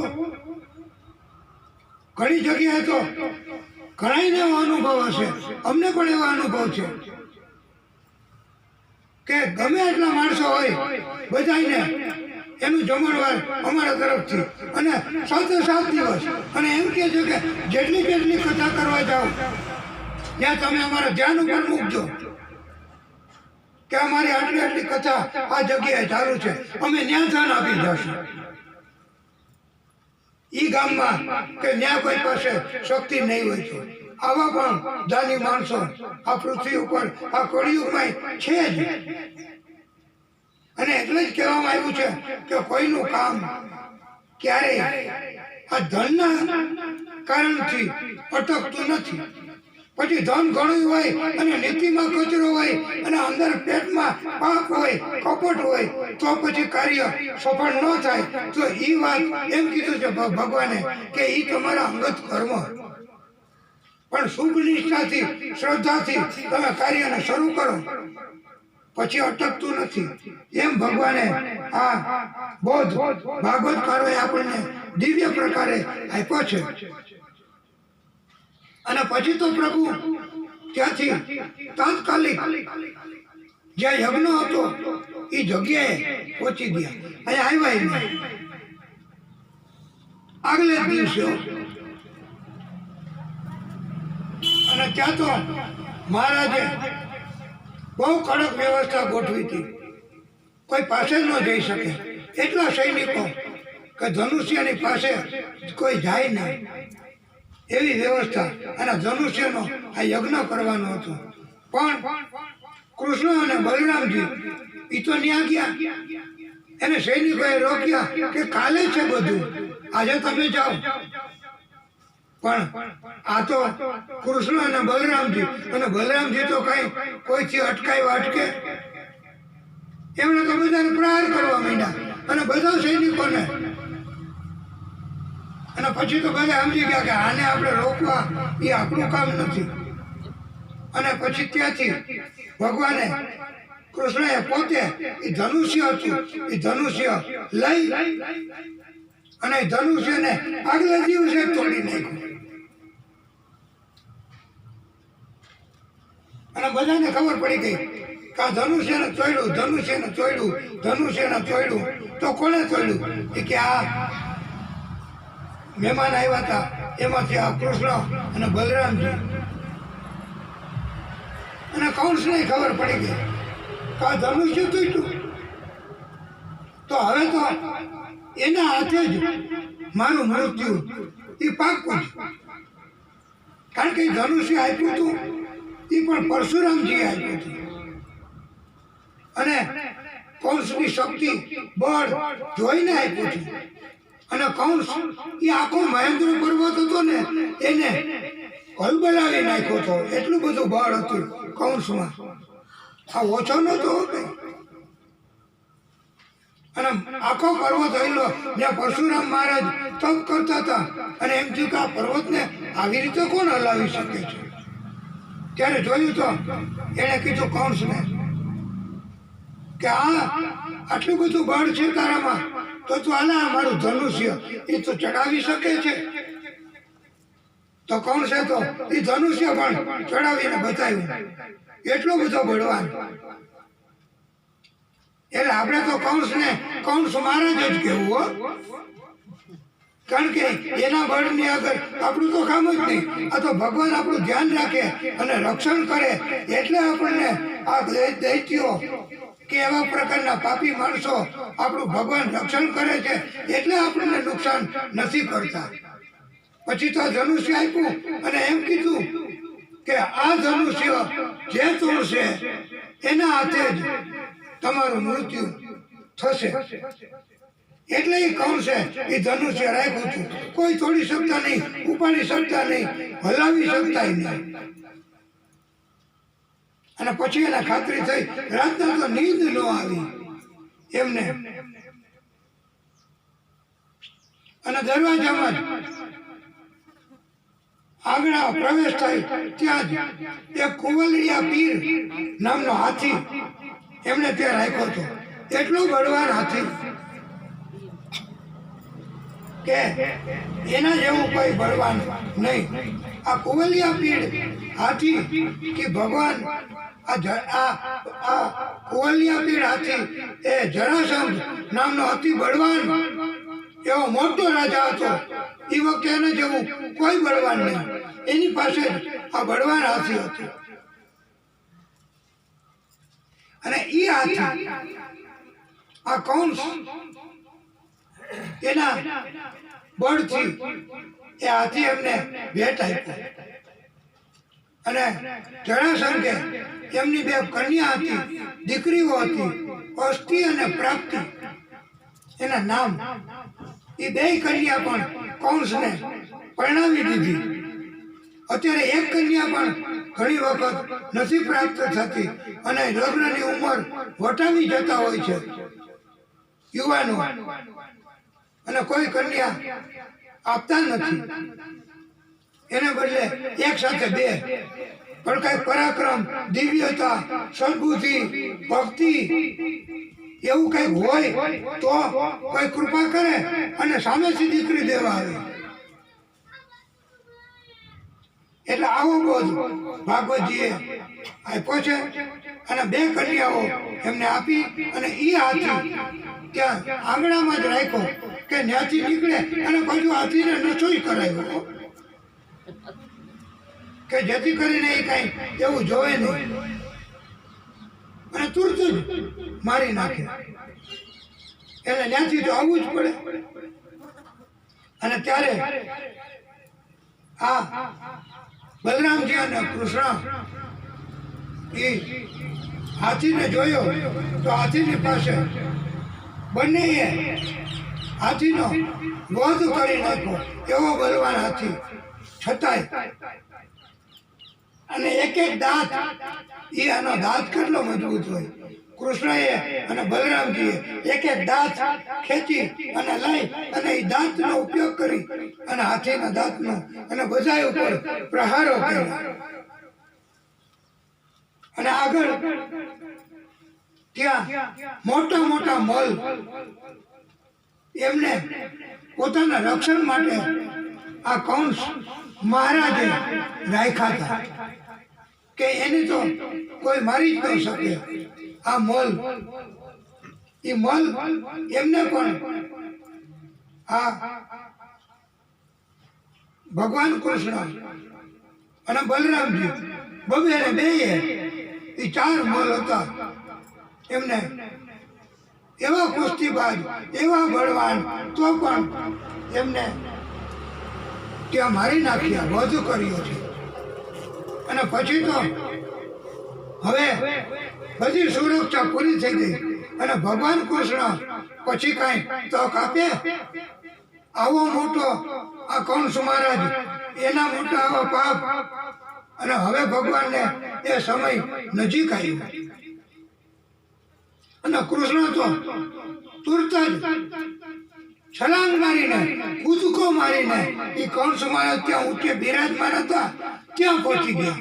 ઘણી જગ્યાએ તો ઘણાને એવો અનુભવ હશે, અમને પણ એવા અનુભવ છે કે ગમે એટલા માણસો હોય બધાને એનું જમણવાર અમારા તરફથી અને 7 દિવસ. અને એમ કહે છે કે જેટલી કથા કરવા જાઓ ત્યાં તમે અમારા ધ્યાન ઉપર મૂકજો કે અમારી આટલી કથા આ જગ્યાએ ચાલુ છે, અમે ત્યાં ધ્યાન આપી જશું. ઈ ગામમાં કે ત્યાં કોઈ પાસે શક્તિ નહીં હોય છે. આવા પણ દાની માણસો આ પૃથ્વી ઉપર આ કળિયુગમાં છે જ. અને એટલે જ કહેવામાં આવ્યું છે કે કોઈનું કામ ક્યારેય આ ધનના કારણથી અટકતું નથી. પછી ધન ઘણું હોય અને નીતિમાં કચરો હોય અને અંદર પેટમાં પાપ હોય, કપટ હોય, તો પછી કાર્ય સફળ ન થાય. તો એ વાત એમ કીધું છે ભગવાને કે એ તમારા અંગત કર્મ, પણ શુભ નિષ્ઠાથી શ્રદ્ધાથી તમે કાર્યને શરૂ કરો પછી અટકતું નથી. એમ ભગવાને આ બોધ ભાગવતકારોએ આપણને દિવ્ય પ્રકારે આપ્યો છે. અને પછી તો પ્રભુ ત્યાંથી તાત્કાલિક જ્યાં યજ્ઞ હતો એ જગ્યાએ પહોંચી ગયા. અહીંયા આવ્યા નહીં, આગલે દિવસે. અને ત્યાં તો મહારાજે બહુ કડક વ્યવસ્થા ગોઠવી હતી, કોઈ પાસે ન જઈ શકે એટલા સૈનિકો કે ધનુષ્યની પાસે કોઈ જાય નહીં એવી વ્યવસ્થા. અને ધનુષ્યનો આ યજ્ઞ કરવાનો હતો. પણ કૃષ્ણ અને બલરામજી એ તો ત્યાં ગયા. એને સૈનિકોએ રોક્યા કે કાલે છે બધું, આજે તમે જાઓ. પણ આ તો કૃષ્ણ અને બલરામજી, અને બલરામજી તો કઈ કોઈથી અટકે. એમણે તો બધાને પ્રહાર કરવા માંડ્યા અને બધા સૈનિકોને. અને પછી તો બધા સમજી ગયા કે આને આપણે રોકવા એ આપણું કામ નથી. અને પછી ત્યાંથી ભગવાને કૃષ્ણએ પોતે એ ધનુષ્ય હતું, એ ધનુષ્ય લઈ અને ધનુષ્યને આગલા દિવસે તોડી નાખ્યું. અને બધાને ખબર પડી ગઈ કે આ ધનુષ્યને ચોયડું. તો કોણે ચોયડું? કે આ મહેમાન આવ્યા હતા એમાંથી આ કૃષ્ણ અને બલરામજી. અને કૌંસને ખબર પડી ગઈ કે આ ધનુષ્ય તૂટ્યું. તો હવે તો એના હાથે જ મારું મૃત્યુ એ પાકું છે. કારણ કે ધનુષ્ય આપ્યું હતું એ પણ પરશુરામજીએ આપ્યું હતું. અને કૌંસની શક્તિ બળ જોઈને આપ્યું છે. અને કૌંસ એ આખો મહેન્દ્ર પર્વત હતો ને એને કલબલાવી નાખ્યો હતો. એટલું બધું બળ હતું કૌંસમાં. આ ઓછો નતો કઈ. અને આખો પર્વત હલ્યો જ્યાં પરશુરામ મહારાજ તપ કરતા હતા. અને એમ થયું કે આ પર્વતને આવી રીતે કોણ હલાવી શકે છે? ત્યારે જોયું તો એને કીધું કૌંસને કે આટલું બધું બળ છે તારામાં, તો તું આના મારું ધનુષ્ય એ તો ચડાવી શકે છે. તો કૌંસે તો એ ધનુષ્ય પણ ચડાવીને બતાવ્યું. એટલો બધો બળવાન. એટલે આપણે તો કૌંસ મહારાજ જ કહેવું હો. કારણ કે એના બળની આગળ આપણું તો કામ જ નહીં. આ તો ભગવાન આપણું ધ્યાન રાખે અને રક્ષણ કરે. એટલે આપણને આ દૈત્યો કે એવા પ્રકારના પાપી માણસો આપણું ભગવાન રક્ષણ કરે છે. એટલે આપણને નુકસાન નથી કરતા. પછી તો ધનુષ્ય આપ્યું અને એમ કીધું કે આ ધનુષ્ય જે તોડશે એના હાથે જ તમારું મૃત્યુ થશે. એટલે એ કૌંસે એ ધનુષ્ય રાખ્યું હતું. કોઈ તોડી શકતા નહીં, ઉપાડી શકતા નહીં, હલાવી શકતા નહીં. અને પછી એને ખાતરી થઈ રાતના તો નીંદ ન આવી એમને. અને દરવાજામાં આગળ પ્રવેશ થાય ત્યાં જ એક કુંવલિયા પીર નામનો હાથી એમને ત્યાં રાખ્યો હતો. એટલો બળવાન હાથી કે એના જેવું કોઈ બળવાન નહીં. આ કુંવલિયા પીર હાથી કે ભગવાન આ કુંવલિયા પીર હાથી એ જરાસંઘ નામનો અતિ બળવાન એવો મોટો રાજા હતો. એ વખતે એને જેવું કોઈ બળવાન નહીં. એની પાસે આ બળવાન હાથી હતો. અને એ હાથી આ કૌંસ એના બળથી એ હાથી એમને ભેટ આપ્યો. અને જરાસંઘે એમની બે કન્યા હતી, દીકરીઓ હતી, અસ્થિ અને પ્રાપ્તિ એના નામ. એ બે કન્યા પણ કૌંસને પરણાવી દીધી. અત્યારે એક કન્યા પણ ઘણી વખત નથી પ્રાપ્ત થતી અને લગ્નની ઉંમર વટાવી જતા હોય છે યુવાનો, અને કોઈ કન્યા આપતા નથી. એને બદલે એક સાથે બે. પણ કઈ પરાક્રમ, દિવ્યતા, સદબુદ્ધિ, ભક્તિ એવું કઈક હોય તો કોઈ કૃપા કરે અને સામેથી દીકરી દેવા આવે. એટલે આવો બોધ ભાગવતજીએ આપ્યો છે. અને બે કન્યાઓ એમને આપી અને એ હાથી ત્યાં આંગણામાં જ રાખ્યો કે ત્યાંથી નીકળે અને પાછું હાથીને નશોઈ કરાવ્યો કે જેથી કરીને એ કઈ એવું જોવે નહીં અને તુરત જ મારી નાખે. એટલે ત્યાંથી તો આવવું જ પડે. અને ત્યારે આ બલરામજી અને કૃષ્ણ એ હાથીને જોયો તો હાથીની પાસે બંનેએ હાથીનો વધ કરી નાખ્યો. એવો બલવાન હાથી છતાંય. અને એક એક દાંત, એ આનો દાંત કેટલો મજબૂત હોય. કૃષ્ણએ અને બલરામજીએ એક એક દાંત ખેંચી અને લઈ અને એ દાંતનો ઉપયોગ કરી અને હાથીના દાંતનો અને બધા ઉપર પ્રહારો કર્યા. અને આગળ ત્યાં મોટા મોટા મલ એમને પોતાના રક્ષણ માટે આ કૌંસ મહારાજે રાખ્યા હતા કે એની તો કોઈ મારી જ ન શકે. આ મલ એ મલ એમને પણ આ ભગવાન કૃષ્ણ અને બલરામજી બબે બે એ ચાર મલ હતા. એમને એવા કુસ્તીબાજ, એવા બળવાન, તો પણ એમને ત્યાં મારી નાખ્યા, વધ કર્યો છે. અને પછી તો હવે બધી સુરક્ષા પૂરી થઈ ગઈ અને ભગવાન કૃષ્ણ પછી કઈ તક આપે? આવો મોટો આ કૌંસ મહારાજ, એના મોટા આવા પાપ. અને હવે ભગવાનને એ સમય નજીક આવ્યો અને કૃષ્ણ તો તુરત જ છલાંગ મારીને, કૂદકો મારીને એ કૌંસ મહારાજ ત્યાં ઊંચે બિરાજમાન હતા ત્યાં પહોંચી ગયા.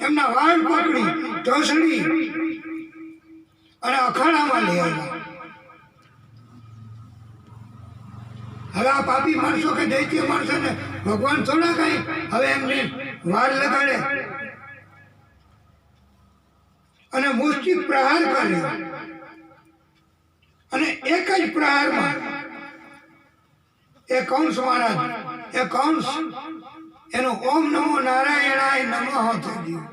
એમના વાળ પકડી ઢસડી અને અખાડામાં લઈ આવ્યા. હવે આ પાપી માણસો કે દૈત્ય માણસો ને ભગવાન થોડા કઈ હવે એમની વાળ લગાડે અને મુષ્ટિક પ્રહાર કર્યો. અને એક જ પ્રહારમાં એ કૌંસ મહારાજ, એ કૌંસ એનો ઓમ નમો નારાયણાય નમઃ થઈ ગયો.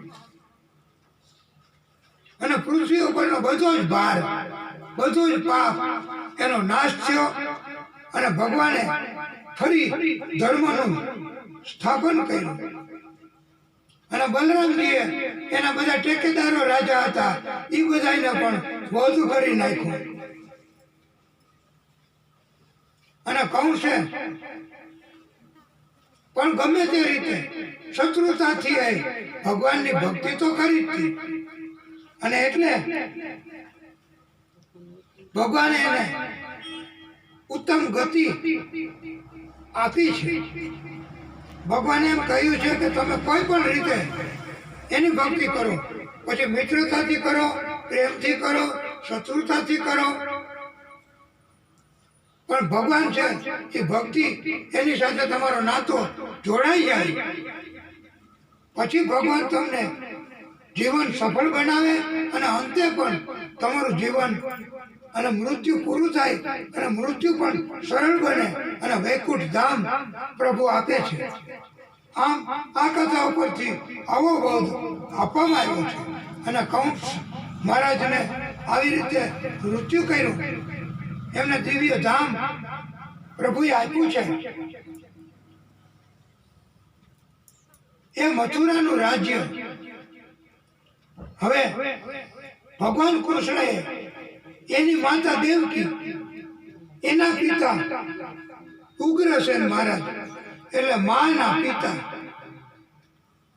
અને પૃથ્વી ઉપરનો બધો જ ભાર, બધું જ પાપ એનો નાશ થયો. અને ભગવાને ફરી ધર્મનું સ્થાપન કર્યું. અને બલરામજીએ એના બધા ટેકેદારો રાજા હતા એ બધાને પણ વધ કરી નાખ્યું. અને કૌંસે પણ ગમે તે રીતે શત્રુતાથી ભગવાનની ભક્તિ તો કરી હતી, અને એટલે ભગવાને એને ઉત્તમ ગતિ આપી છે. ભગવાને એમ કહ્યું છે કે તમે કોઈ પણ રીતે એની ભક્તિ કરો, પછી મિત્રતાથી કરો, પ્રેમથી કરો, શત્રુતાથી કરો, પણ ભગવાન છે એ ભક્તિ એની સાથે તમારો નાતો જોડાઈ જાય પછી ભગવાન તમને જીવન સફળ બનાવે અને અંતે પણ તમારું જીવન અને મૃત્યુ પૂરું થાય અને મૃત્યુ પણ સરળ બને અને વૈકુંઠ ધામ પ્રભુ આપે છે. આમ આ કથા ઉપરથી આવો બોધ આપવામાં આવ્યો છે. અને કંસ મહારાજને આવી રીતે મૃત્યુ કર્યું, એમને દિવ્ય ધામ પ્રભુએ આપ્યું છે. એ મથુરાનું રાજ્ય હવે ભગવાન કૃષ્ણએ એની માતા દેવકી, એના પિતા ઉગ્રસેન મહારાજ એટલે માના પિતા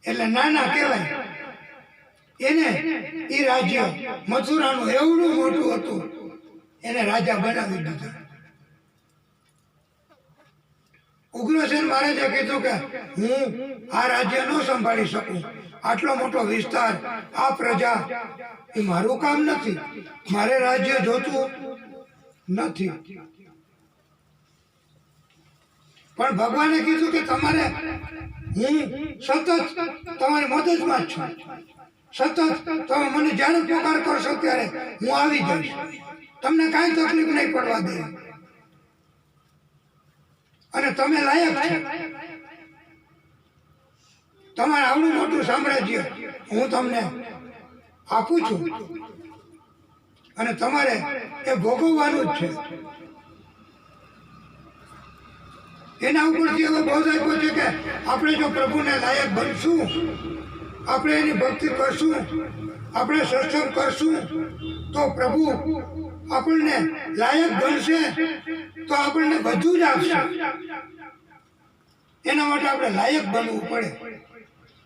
એટલે નાના કહેવાય, એને એ રાજ્ય મથુરાનું એવડું મોટું હતું, એને રાજા બનાવી દીધા. ઉગ્રસેન મહારાજે કીધું કે હું આ રાજ્ય ન સંભાળી શકું, આટલો મોટો વિસ્તાર, આ પ્રજા, એ મારું કામ નથી, મારે રાજ્ય જોતું નથી. પણ ભગવાને કીધું કે તમારે હું સતત તમારી મદદમાં જ છું, સતત તમે મને જ્યારે પોકાર કરશો ત્યારે હું આવી જઈશ, તમને કાંઈ તકલીફ નહીં પડવા દે, અને તમે લાયક છો. તમારે આવડું મોટું સામ્રાજ્ય હું તમને આપું છું અને તમારે એ ભોગવવાનું જ છે. એના ઉપરથી એવો બોધ આપ્યો છે કે આપણે જો પ્રભુને લાયક બનશું, આપણે એની ભક્તિ કરશું, આપણે સત્સંગ કરશું, તો પ્રભુ આપણને લાયક બનશે, તો આપણને બધું જ આપશે. એના માટે આપણે લાયક બનવું પડે,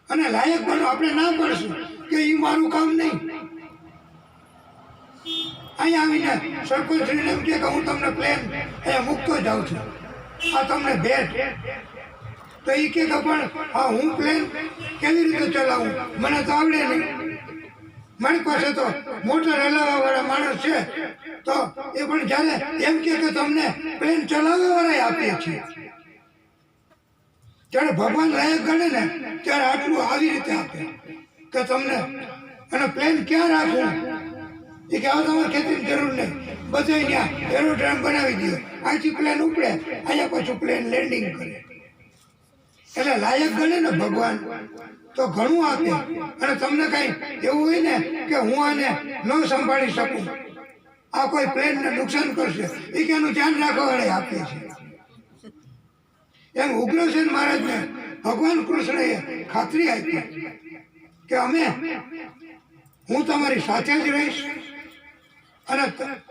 અને લાયક બનવું આપણે ના પડશું કે એ મારું કામ નહીં. અહીંયા આવીને સરપંચશ્રીને એમ કે હું તમને પ્લેન અહીંયા મૂકતો જાઉં છું, આ તમને ભેટ, તો એ કે પણ હા હું પ્લેન કેવી રીતે ચલાવું, મને તો આવડે નહીં, મારી પાસે તો મોટર હલાવવા વાળા માણસ છે, તો એ પણ જ્યારે એમ કે તમને પ્લેન ચલાવવા વાળા આપીએ છીએ, ત્યારે ભગવાન લાયક ગણે ને ત્યારે આટલું આવી રીતે આપે કે તમને. અને પ્લેન ક્યાં રાખવું, એ કે હવે તમારે ખેતીની જરૂર નહીં, બધે ત્યાં એરોડ્રોમ બનાવી દો, અહીંથી પ્લેન ઉપડે, અહીંયા પાછું પ્લેન લેન્ડિંગ કરે. એટલે લાયક ગણે ને ભગવાન તો ઘણું આપે. અને તમને કઈ એવું હોય ને કે હું આને ન સંભાળી શકું, આ કોઈ પ્લેનને નુકસાન કરશે, એ કે એનું ધ્યાન રાખવા વાળે આપે છે. એમ ઉગ્રસેન મહારાજને ભગવાન કૃષ્ણએ ખાતરી આપી કે હું તમારી સાથે જ રહીશ અને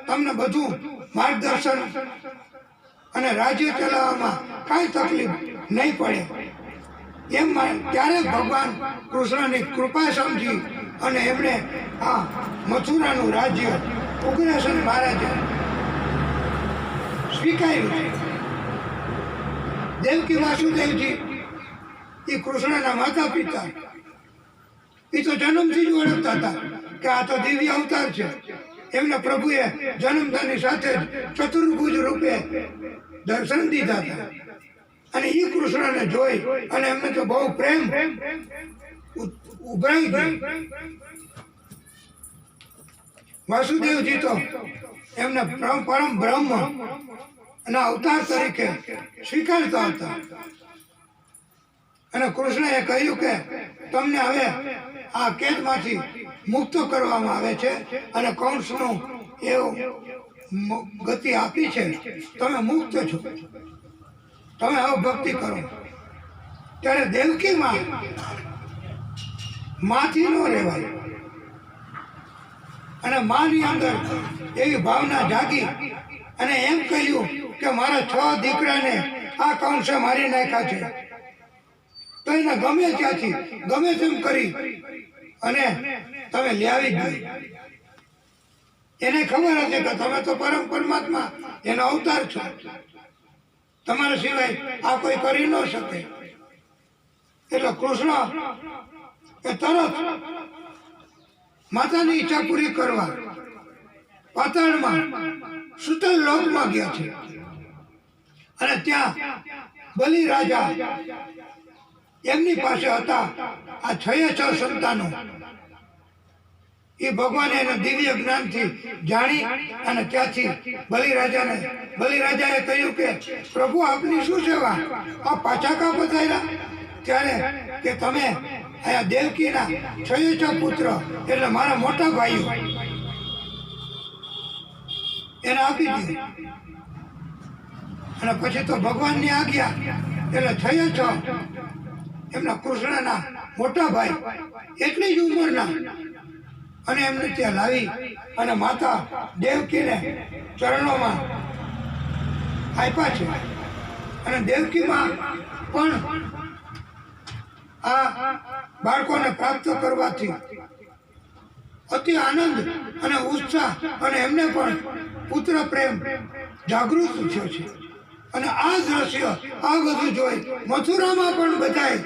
તમને બધું માર્ગદર્શન અને રાજ્ય ચલાવવામાં કાંઈ તકલીફ નહીં પડે. એમ ત્યારે ભગવાન કૃષ્ણની કૃપા સમજી અને એમણે આ મથુરાનું રાજ્ય ઉગ્રસેન મહારાજે સ્વીકાર્યું. દેવકી વાસુદેવજી એ કૃષ્ણના માતા પિતા, એ તો જન્મથી જ ઓળખતા હતા કે આ તો દિવ્ય અવતાર છે. એમને પ્રભુએ જન્મતાની સાથે જ ચતુર્ભુજ રૂપે દર્શન દીધા હતા, અને એ કૃષ્ણને જોઈ અને એમને તો બહુ પ્રેમ ઉભરાઈ ગયો. વાસુદેવજી તો એમને પરમ બ્રહ્મ અને અવતાર તરીકે સ્વીકારતા હતા. અને કૃષ્ણએ કહ્યું કે તમને હવે આ કેદમાંથી મુક્ત કરવામાં આવે છે અને કંસનું એવું ગતિ આપી છે, તમે મુક્ત છો, તમે હવે ભક્તિ કરો. ત્યારે દેવકી માંથી ન રહેવાય અને માની અંદર એવી ભાવના જાગી અને એમ કહ્યું કે મારા 6 દીકરાને આ કંસે મારી નાખ્યા છે, તો એને ગમે ત્યાંથી ગમે તેમ કરી અને તમે લાવી દો. એને ખબર હતી કે તમે તો પરમ પરમાત્મા એનો અવતાર છો, તમારા સિવાય આ કોઈ કરી ન શકે. એટલે કૃષ્ણ એ તરત માતાની ઈચ્છા પૂરી કરવા પાતાળમાં સુતલ લોકમાં ગયા છે. અને ત્યાં બલિ રાજા એમની પાસે હતા આ 6 સંતાનો. એ ભગવાને એના દિવ્ય જ્ઞાનથી જાણી અને ત્યાંથી બલિરાજાએ કહ્યું કે પ્રભુ આપની શું સેવા, આ પાછા કા પધાર્યા? ત્યારે કે તમે અહીંયા દેવકીના 6 પુત્ર એટલે મારા મોટા ભાઈઓ એને આપી દીધું. અને પછી તો ભગવાનની આજ્ઞા એટલે 6 એમના કૃષ્ણના મોટા ભાઈ એટલી જ ઉંમરના અને એમને ત્યાં લાવી અને માતા દેવકીને ચરણોમાં આપ્યા છે. અને દેવકીમાં પણ આ બાળકોને પ્રાપ્ત કરવાથી અતિ આનંદ અને ઉત્સાહ અને એમને પણ પુત્ર પ્રેમ જાગૃત થયો છે. અને આ દ્રશ્ય આ બધું જોઈ મથુરામાં પણ બધાએ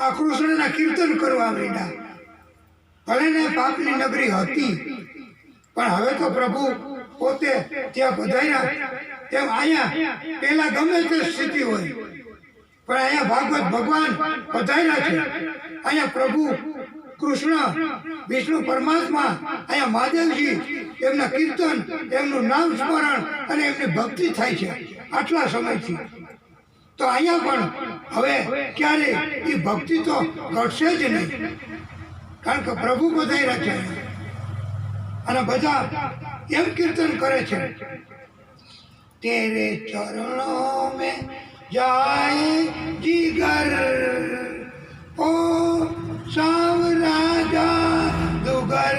આ કૃષ્ણના કીર્તન કરવા માંડ્યા. ભલે ને પાપની નગરી હતી પણ હવે તો પ્રભુ પોતે ત્યાં પધાર્યા. એમ અહીંયા પેલા ગમે તે સ્થિતિ હોય પણ અહીંયા ભાગવત ભગવાન પધાર્યા છે. અહીંયા પ્રભુ કૃષ્ણ વિષ્ણુ પરમાત્મા અહીંયા મહાદેવજી એમના કીર્તન એમનું નામ સ્મરણ અને એમની ભક્તિ થાય છે આટલા સમયથી. તો અહીંયા પણ હવે ક્યારે એ ભક્તિ તો ઘટશે જ નહીં, કારણ કે પ્રભુ પધાર્યા છે. અને બધા એમ કીર્તન કરે છે, તેરે ચરણો મેં જાય જીગર ઓ સાવરા જાદુગર.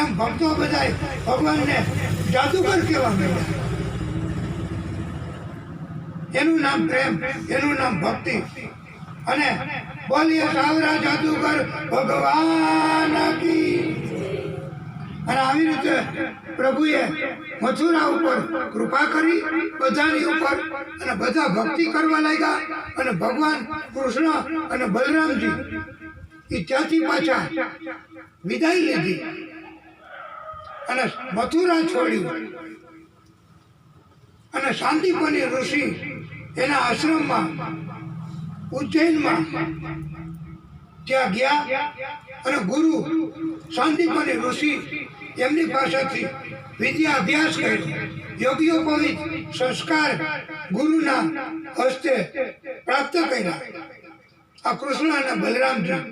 એમ ભક્તો બધા ભગવાનને જાદુગર કહેવા માંડ્યા. એનું નામ પ્રેમ, એનું નામ ભક્તિ. અને બોલીએ સાવરા જાદુગર ભગવાન કી. અને આવી રીતે પ્રભુએ મથુરા ઉપર કૃપા કરી બધાની ઉપર અને બધા ભક્તિ કરવા લાગ્યા. અને ભગવાન કૃષ્ણ અને બલરામજી એ ત્યાંથી પાછા વિદાય લીધી અને મથુરા છોડ્યું. અને શાંતિપની ઋષિ એના આશ્રમમાં ઉજ્જૈનમાં ત્યાં ગયા. અને ગુરુ શાંતિપની ઋષિ એમની પાસેથી વિદ્યા અભ્યાસ કર્યો. યોગીઓપવિત સંસ્કાર ગુરુના હસ્તે પ્રાપ્ત કર્યા આ કૃષ્ણ અને બલરામજી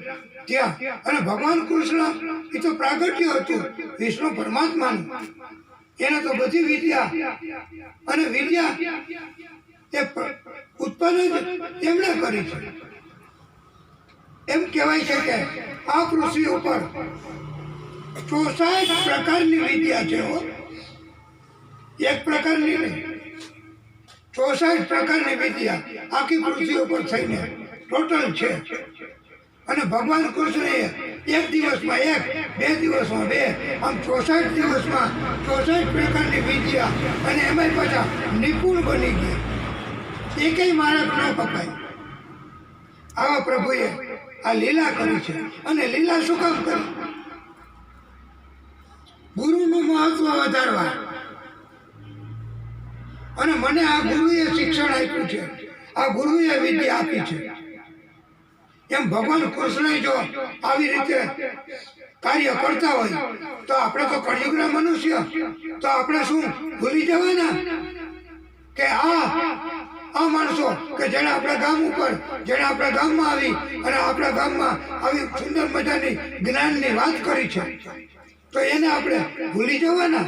ત્યાં. અને ભગવાન કૃષ્ણ એ તો પ્રાગટ્ય હતું વિષ્ણુ પરમાત્માનું. એને તો બધી વિદ્યા અને વિદ્યા એ ઉત્પન્ન જ એમણે કરી છે. એમ કહેવાય છે કે આ પૃથ્વી ઉપર 64 પ્રકારની વિદ્યા છે. એક પ્રકારની નહીં, 64 પ્રકારની વિદ્યા આખી પૃથ્વી ઉપર થઈને ટોટલ છે. અને ભગવાન કૃષ્ણએ એક દિવસમાં 1, 2 દિવસમાં 2, આમ 64 દિવસમાં 64 પ્રકારની વિદ્યા અને એમાં પાછા નિપુણ બની ગયા. એકેય માણસ ન પકાય. આવા પ્રભુએ આ લીલા કરી છે. અને લીલા શું કામ કરી? ગુરુનું મહત્વ વધારવા. અને મને આ ગુરુએ શિક્ષણ આપ્યું છે, આ ગુરુએ વિદ્યા આપી છે. એમ ભગવાન કૃષ્ણ જો આવી રીતે કાર્ય કરતા હોય તો આપણે તો કળિયુગના મનુષ્ય તો આપણે શું ભૂલી જવાના કે આ માણસો કે જેણે આપણા ગામ ઉપર જેણે આપણા ગામમાં આવી અને આપણા ગામમાં આવી સુંદર મજાની જ્ઞાનની વાત કરી છે તો એને આપણે ભૂલી જવાના.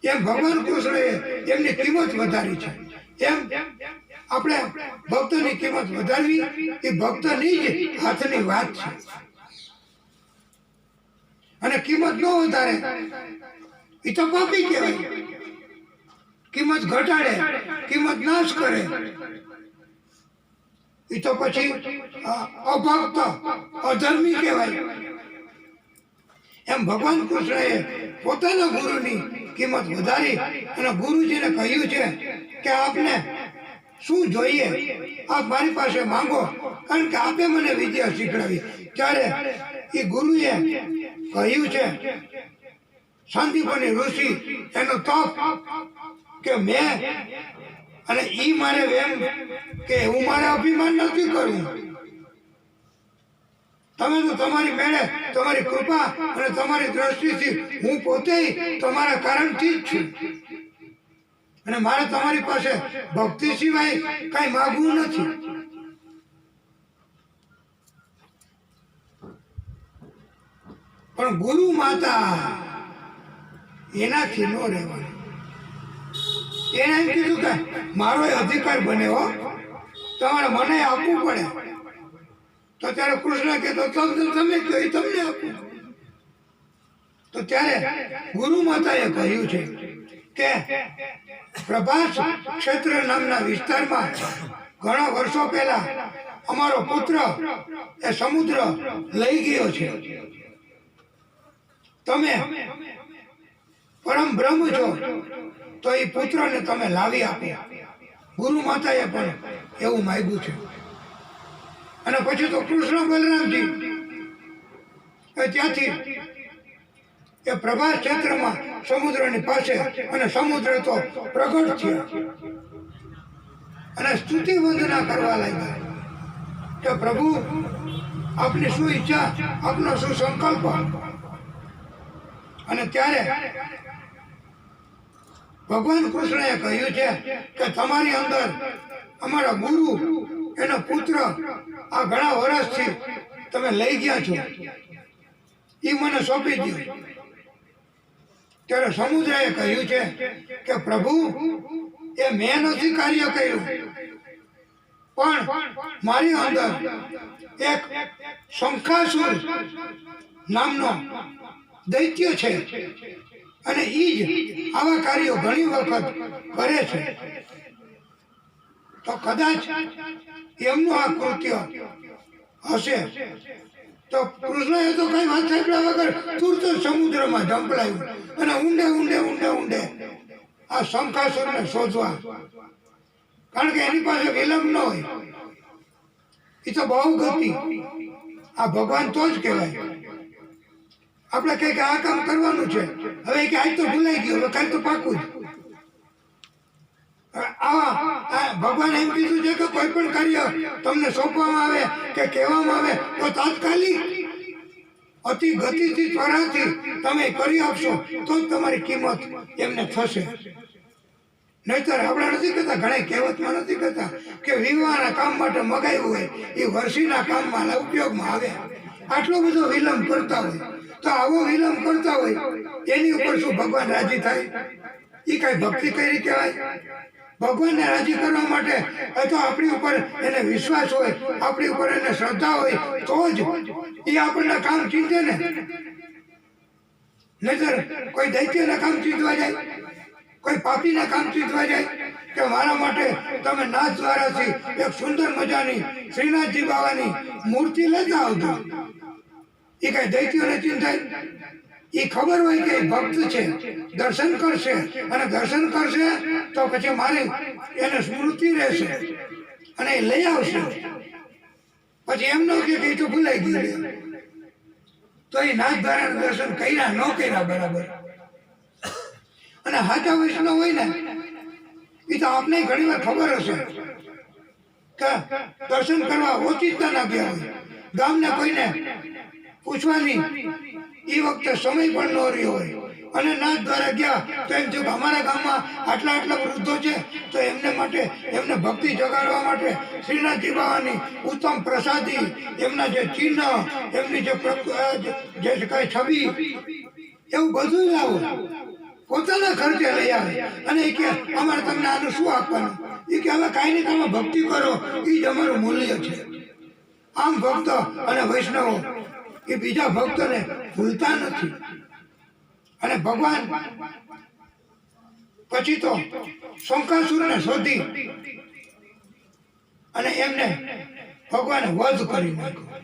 એમ ભગવાન કૃષ્ણએ એમની કિંમત વધારી છે. એમ આપણે ભક્તની કિંમત વધારવી એ ભક્તની જ હાથની વાત છે. અને કિંમત ન વધારે એ તો પાપી કહેવાય. કિંમત ઘટાડે, કિંમત નાશ કરે એ તો પછી અભક્ત અધર્મી કહેવાય. એમ ભગવાન કૃષ્ણએ પોતાના ગુરુની કિંમત વધારી અને ગુરુજીને કહ્યું છે કે આપને શું જોઈએ, આપ મારી પાસે માંગો, કારણ કે આપે મને વિદ્યા શીખડાવી. ત્યારે એ ગુરુએ કહ્યું છે, શાંતિપની ઋષિ એનું તપ કે મેં અને ઈ મારે એમ કે હું મારે અભિમાન નથી કરવું. તમે તો તમારી મેળે તમારી કૃપા અને તમારી દ્રષ્ટિથી હું પોતે તમારા કારણથી જ છું અને મારે તમારી પાસે ભક્તિ સિવાય કઈ માગવું નથી. પણ ગુરુ માતા એનાથી ન રહેવાનું. એને એમ કીધું કે મારો અધિકાર બને હો, તમારે મને આપવું પડે. તો ત્યારે કૃષ્ણ કહેતો તમે કહો એ તમને આપું. તો ત્યારે ગુરુ માતાએ કહ્યું છે કે પ્રભાસ ક્ષેત્ર નામના વિસ્તારમાં ઘણા વર્ષો પહેલા અમારો પુત્ર એ સમુદ્ર લઈ ગયો છે. તમે પરમ બ્રહ્મ છો તો એ પુત્રને તમે લાવી આપો. ગુરુ માતાએ પણ એવું માંગ્યું છે. અને પછી તો કૃષ્ણ બલરામજી ત્યાંથી એ પ્રભાસ ક્ષેત્રમાં સમુદ્રની પાસે અને સમુદ્ર તો પ્રગટ થયા અને સ્તુતિ વંદના કરવા લાગ્યા કે પ્રભુ આપની શું ઈચ્છા, આપનો શું સંકલ્પ. અને ત્યારે ભગવાન કૃષ્ણએ કહ્યું છે કે તમારી અંદર અમારા ગુરુ એનો પુત્ર આ ઘણા વર્ષથી તમે લઈ ગયા છો, એ મને સોંપી દો. ત્યારે સમુદ્રએ કહ્યું છે કે પ્રભુ એ મેં નથી કાર્ય કર્યું, પણ મારી અંદર એક શંખાસુર નામનો દૈત્ય છે અને એ જ આવા કાર્યો ઘણી વખત કરે છે. તો કદાચ એમનું આ કૃત્ય હશે. તો કૃષ્ણએ તો કઈ વાત સાંભળ્યા વગર તુરત સમુદ્રમાં ઝંપલાયું અને ઊંડે ઊંડે ઊંડે ઊંડે આ શંખાસુરને શોધવા. કારણ કે એની પાસે વિલંબ ન હોય, એ તો બહુ ગતિ. આ ભગવાન તો જ કહેવાય. આપણે કઈ આ કામ કરવાનું છે, હવે કે આજ તો ભૂલાઈ ગયું, હવે કાલ તો પાકું જ. ભગવાન એમ કીધું છે કે કોઈ પણ કાર્ય તમને સોંપવામાં આવે કે કહેવામાં આવે તો તાત્કાલિક અતિ ગતિથી ત્વરાથી તમે કરી આપશો તો જ તમારી કિંમત એમને થશે. નહીતર આપણે નથી કહેતા, ઘણા કહેવતમાં નથી કહેતા કે વિવાહના કામ માટે મગાવ્યું હોય એ વર્ષીના કામમાં ઉપયોગમાં આવે. આટલો બધો વિલંબ કરતા હોય તો આવો વિલંબ કરતા હોય એની ઉપર શું ભગવાન રાજી થાય? એ કઈ ભક્તિ કરી કહેવાય? ભગવાનને રાજી કરવા માટે તો આપણી ઉપર એને વિશ્વાસ હોય, આપણી ઉપર એને શ્રદ્ધા હોય તો જ એ આપણને કામ ચીંધે ને. નહીતર કોઈ દૈત્યના કામ ચીંધવા જાય, કોઈ પાપીના કામ ચીંધવા જાય કે મારા માટે તમે નાથ દ્વારાથી એક સુંદર મજાની શ્રીનાથજી બાવાની મૂર્તિ લેતા આવજો. એ કઈ દૈત્યોને ચિંતાય? એ ખબર હોય કે ભક્ત છે, દર્શન કરશે અને દર્શન કરશે તો પછી મારી એને સ્મૃતિ રહેશે અને એ લઈ આવશે. પછી એમ ન કે એ તો ભૂલાઈ ગયું, તો એ નાથ દ્વારાના દર્શન કર્યા ન કર્યા બરાબર. અને હાચા વૈષ્ણવ હોય ને એ તો આપને ઘણી વાર ખબર હશે કે દર્શન કરવા ઓચિંતા ના ગયા હોય, ગામને કોઈને પૂછવાની એ વખતે સમય પણ ન રહ્યો હોય અને નાથ દ્વારા ગયા તો એમ થયું કે અમારા ગામમાં આટલા આટલા વૃદ્ધો છે તો એમને માટે એમને ભક્તિ જગાડવા માટે શ્રીનાથજી બાવાની ઉત્તમ પ્રસાદી, એમના જે ચિહ્ન, એમની જે કઈ છબી, એવું બધું લાવો. પોતાના ખર્ચે લઈ આવે અને એ કે અમારે તમને આનું શું આપવાનું? એ કે હવે કાંઈ નહીં, તમે ભક્તિ કરો, એ જ અમારું મૂલ્ય છે. આમ ભક્તો અને વૈષ્ણવો એ બીજા ભક્તોને ભૂલતા નથી. અને ભગવાન પછી તો શંકાસુરને શોધી અને એમને ભગવાને વધ કરી નાખ્યો.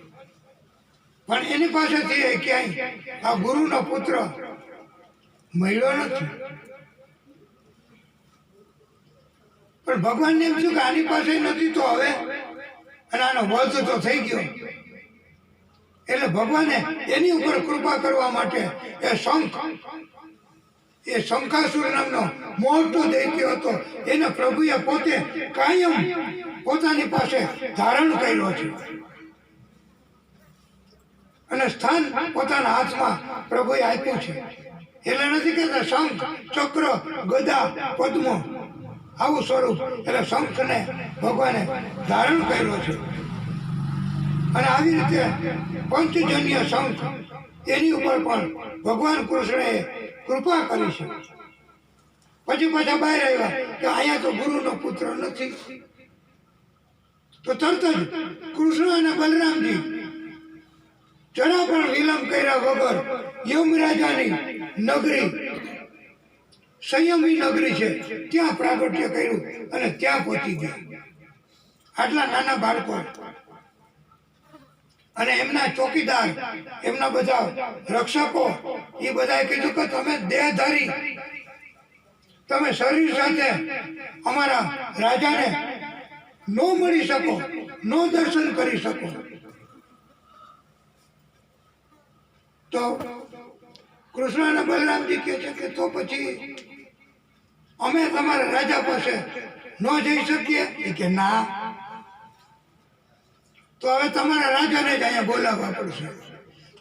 પણ એની પાસેથી ક્યાંય આ ગુરુનો પુત્ર મળ્યો નથી. પણ ભગવાનને એમ થયું કે આની પાસે નથી તો હવે, અને આનો વધ તો થઈ ગયો. એટલે ભગવાને એની ઉપર કૃપા કરવા માટે એ શંખાસુર નામનો મોટો દૈત્ય હતો, એને પ્રભુએ પોતે કાયમ પોતાની પાસે ધારણ કર્યો છે. અને સ્થાન પોતાના હાથમાં પ્રભુએ આપ્યું છે. એટલે નથી કહેતા શંખ, ચક્ર, ગદા, પદ્મો આવું સ્વરૂપ. એટલે શંખને ભગવાને ધારણ કર્યો છે. અને આવી રીતે પંચજન્ય શંખ એની ઉપર પણ ભગવાન કૃષ્ણએ કૃપા કરી છે. પછી પાછા બહાર આવ્યા કે અહીંયા તો ગુરુનો પુત્ર નથી. તો તરત જ કૃષ્ણ અને બલરામજી જરા પણ વિલંબ કર્યા વગર યમરાજાની નગરી, સંયમી નગરી છે, ત્યાં પ્રાગટ્ય કર્યું અને ત્યાં પહોંચી ગયા. આટલા નાના બાળકો અને એમના ચોકીદાર, એમના બધા રક્ષકો, એ બધાએ કીધું કે તમે દેહધારી, તમે શરીર સાથે અમારા રાજાને ન મળી શકો, ન દર્શન કરી શકો. તો કૃષ્ણ અને બલરામજી કહે છે કે તો પછી અમે તમારા રાજા પાસે ન જઈ શકીએ? એ કે ના, તો હવે તમારા રાજાને જ અહીંયા બોલાવવા પડશે.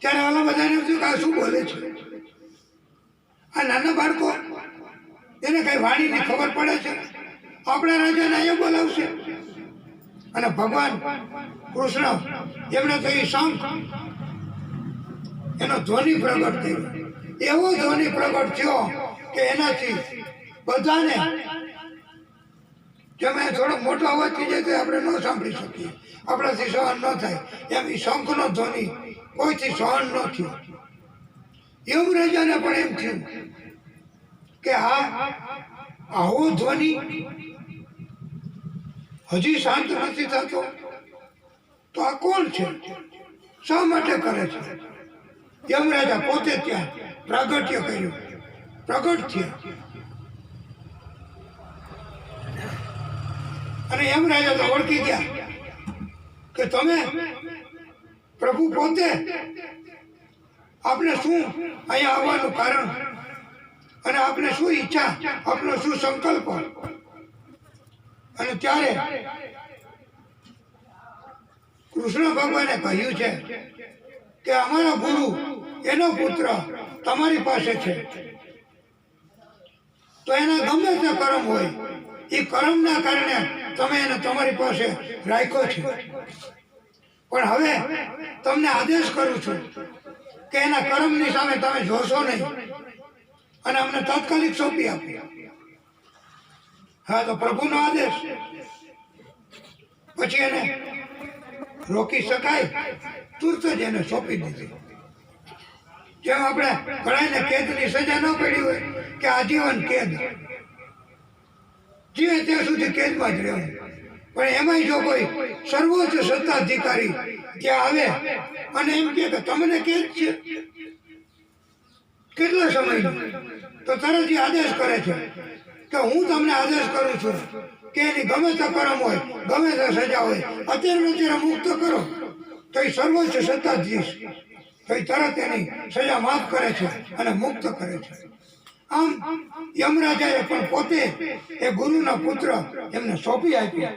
ત્યારે ઓલા બધાને પૂછ્યું કે આ શું બોલે છે? આ નાના બાળકો, એને કઈ વાણીની ખબર પડે છે? આપણા રાજાને અહીંયા બોલાવશે? અને ભગવાન કૃષ્ણ એમણે તો એ શંખ, એનો ધ્વનિ પ્રગટ થયો. એવો ધ્વનિ પ્રગટ થયો કે એનાથી બધાને, જેમ થોડો મોટો અવાજ થઈ જાય તો આપણે ન સાંભળી શકીએ, આપણાથી સહન ન થાય, એમ એ શંખનો ધ્વનિ કોઈથી સહન ન થયો. યમરાજાને પણ એમ થયું કે આવો ધ્વનિ હજી શાંત નથી થતો, તો આ કોણ છે? શા માટે કરે છે? યમરાજા પોતે ત્યાં પ્રાગટ્ય કર્યું, પ્રગટ થયા. અને યમરાજા તો ઓળખી ગયા કે તમે પ્રભુ પોતે, આપને શું અહીંયા આવવાનું કારણ, અને આપને શું ઈચ્છા, આપનો શું સંકલ્પ. અને ત્યારે કૃષ્ણ ભગવાને કહ્યું છે કે અમારો ગુરુ, એનો પુત્ર તમારી પાસે છે, તો એના ગમે તે કર્મ હોય, એ કર્મના કારણે તમે એને તમારી પાસે રાખ્યો છે. પણ હવે તમને આદેશ કરું છું કે એના કર્મની સામે તમે જોશો નહીં અને અમને તાત્કાલિક સોંપી આપો. હા, તો પ્રભુનો આદેશ, પછી એને રોકી શકાય? તુરત જ એને સોંપી દીધી. જેમ આપણે ઘણાને કેદની સજા ન પડી હોય કે આજીવન કેદ, જીવે ત્યાં સુધી કેદમાં જ રહેવું. પણ એમાંય જો કોઈ સર્વોચ્ચ સત્તાધિકારી ત્યાં આવે અને એમ કે તમને કેદ છે કેટલા સમય, તો તરત આદેશ કરે છે કે હું તમને આદેશ કરું છું કે એની ગમે તે કર્મ હોય, ગમે તે સજા હોય, અત્યારે મુક્ત કરો. તો એ સર્વોચ્ચ સત્તાધીશ, તો એ તરત એની સજા માફ કરે છે અને મુક્ત કરે છે. આમ યમરાજાએ પણ પોતે એ ગુરુના પુત્ર એમને સોંપી આપ્યા.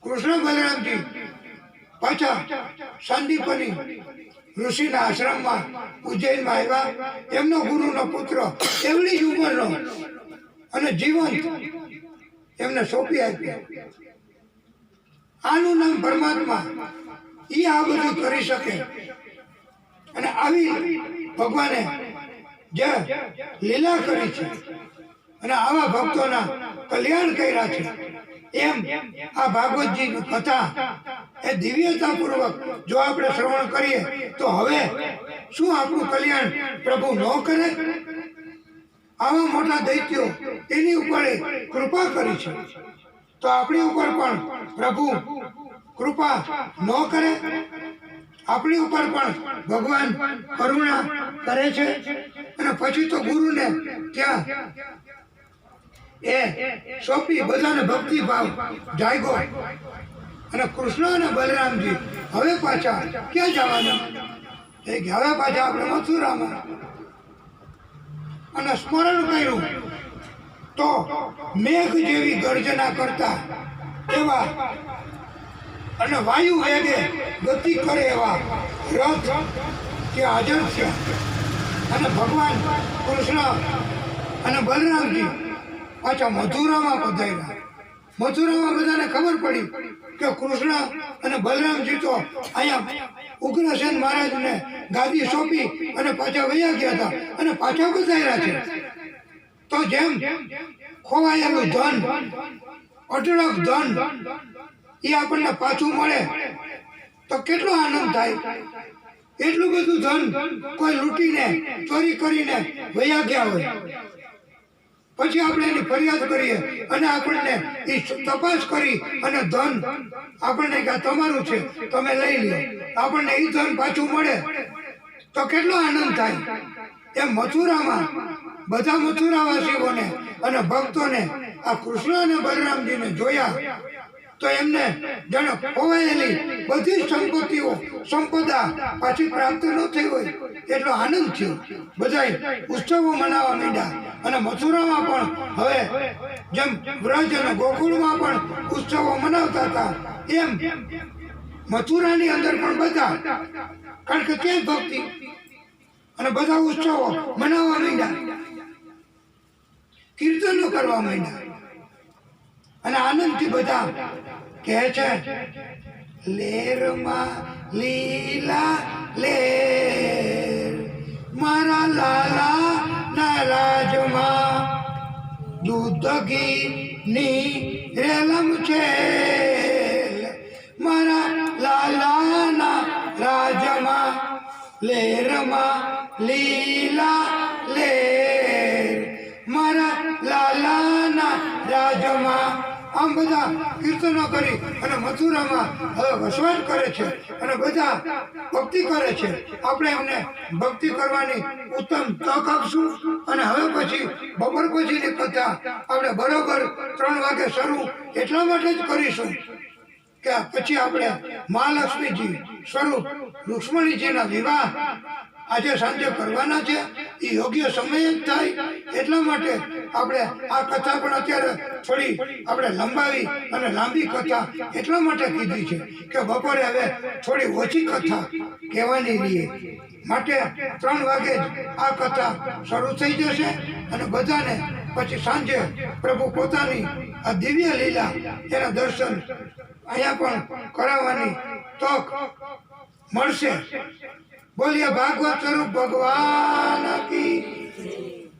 કૃષ્ણ બલરામજી પાછા સંદીપની ઋષિના આશ્રમમાં ઉજ્જૈનમાં આવ્યા. એમનો ગુરુનો પુત્ર એવડી જ ઉંમરનો અને જીવંત એમને સોંપી આપ્યા. આનું નામ પરમાત્મા. એ આ બધું કરી શકે. અને આવી ભગવાને જે લીલા કરી છે અને આવા ભક્તોના કલ્યાણ કર્યા છે, એમ આ ભાગવતજીની કથા એ દિવ્યતાપૂર્વક જો આપણે શ્રવણ કરીએ તો હવે શું આપણું કલ્યાણ પ્રભુ ન કરે? આવા મોટા દૈત્યો એની ઉપર કૃપા કરી છે. તો આપણી ઉપર પણ પ્રભુ કૃપા ન કરે? આપણી ઉપર પણ ભગવાન કરુણા કરે છે. અને પછી તો ગુરુને ત્યાં એ સોંપી બધાને ભક્તિ ભાવ જાગ્યો. અને કૃષ્ણ અને બલરામજી હવે પાછા ક્યાં જવાના? હવે પાછા આપણે મથુરામાં. અને સ્મરણ કર્યું તો મેઘ જેવી ગર્જના કરતા એવા અને વાયુ વેગે ગતિ કરે એવા રથ ત્યાં હાજર છે. અને ભગવાન કૃષ્ણ અને બલરામજી પાછા મથુરામાં પધાર્યા. મથુરામાં બધાને ખબર પડી કે કૃષ્ણ અને બલરામજી તો અહીંયા ઉગ્રસેન મહારાજને ગાદી સોંપી અને પાછા વયા ગયા હતા અને પાછા પધાર્યા છે. તો જેમ ખોવાયેલું ધન, અઢળક ધન એ આપણને પાછું મળે તો કેટલો આનંદ થાય. એટલું બધું ધન કોઈ લૂંટીને ચોરી કરીને વયા ગયા હોય, પછી આપણે એની ફરિયાદ કરીએ અને આપણને એ તપાસ કરી અને ધન આપણને કે તમારું છે તમે લઈ લો, આપણને એ ધન પાછું મળે તો કેટલો આનંદ થાય. એમ મથુરામાં બધા મથુરાવાસીઓને અને ભક્તોને આ કૃષ્ણ અને બલરામજીને જોયા તો એમને જાણે ખોવાયેલી બધી સંપત્તિઓ સંપદા પાછી પ્રાપ્ત ન થઈ હોય એટલો આનંદ થયો. બધા ઉત્સવો મનાવવા માંડ્યા. અને મથુરામાં પણ હવે જેમ વ્રજ અને ગોકુળમાં પણ ઉત્સવો મનાવતા હતા એમ મથુરાની અંદર પણ બધા, કારણ કે ત્યાં ભક્તિ અને બધા ઉત્સવો મનાવવા માંડ્યા, કીર્તનો કરવા માંડ્યા. અને આનંદથી બધા કહે છે, લેરમાં લીલા લેર મારા લાલા ના રાજમાં દૂધ ઘીની રેલમ છે. મારા લાલાના રાજમાં લેરમાં લીલા લેર મારા લાલાના રાજમાં. આમ બધા કીર્તનો કરી અને મથુરામાં હવે વસવાટ કરે છે અને બધા ભક્તિ કરે છે. આપણે એમને ભક્તિ કરવાની ઉત્તમ તક આપશું. અને હવે પછી બપોર પછીની કથા આપણે બરોબર 3 વાગે શરૂ એટલા માટે જ કરીશું કે પછી આપણે મહાલક્ષ્મીજી સ્વરૂપ રૂક્ષ્મણીજીના વિવાહ આજે સાંજે કરવાના છે. એ યોગ્ય સમય જ થાય એટલા માટે આપણે આ કથા પણ અત્યારે થોડી આપણે લંબાવી અને લાંબી કથા એટલા માટે કીધી છે કે બપોરે હવે થોડી ઓછી કથા કહેવાની રહીએ. માટે 3 વાગે જ આ કથા શરૂ થઈ જશે અને બધાને પછી સાંજે પ્રભુ પોતાની આ દિવ્ય લીલા એના દર્શન અહીંયા પણ કરાવવાની તક મળશે. બોલીએ ભાગવત સ્વરૂપ ભગવાન કી,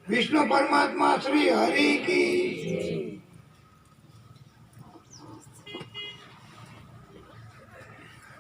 વિષ્ણુ પરમાત્મા શ્રી હરિ કી.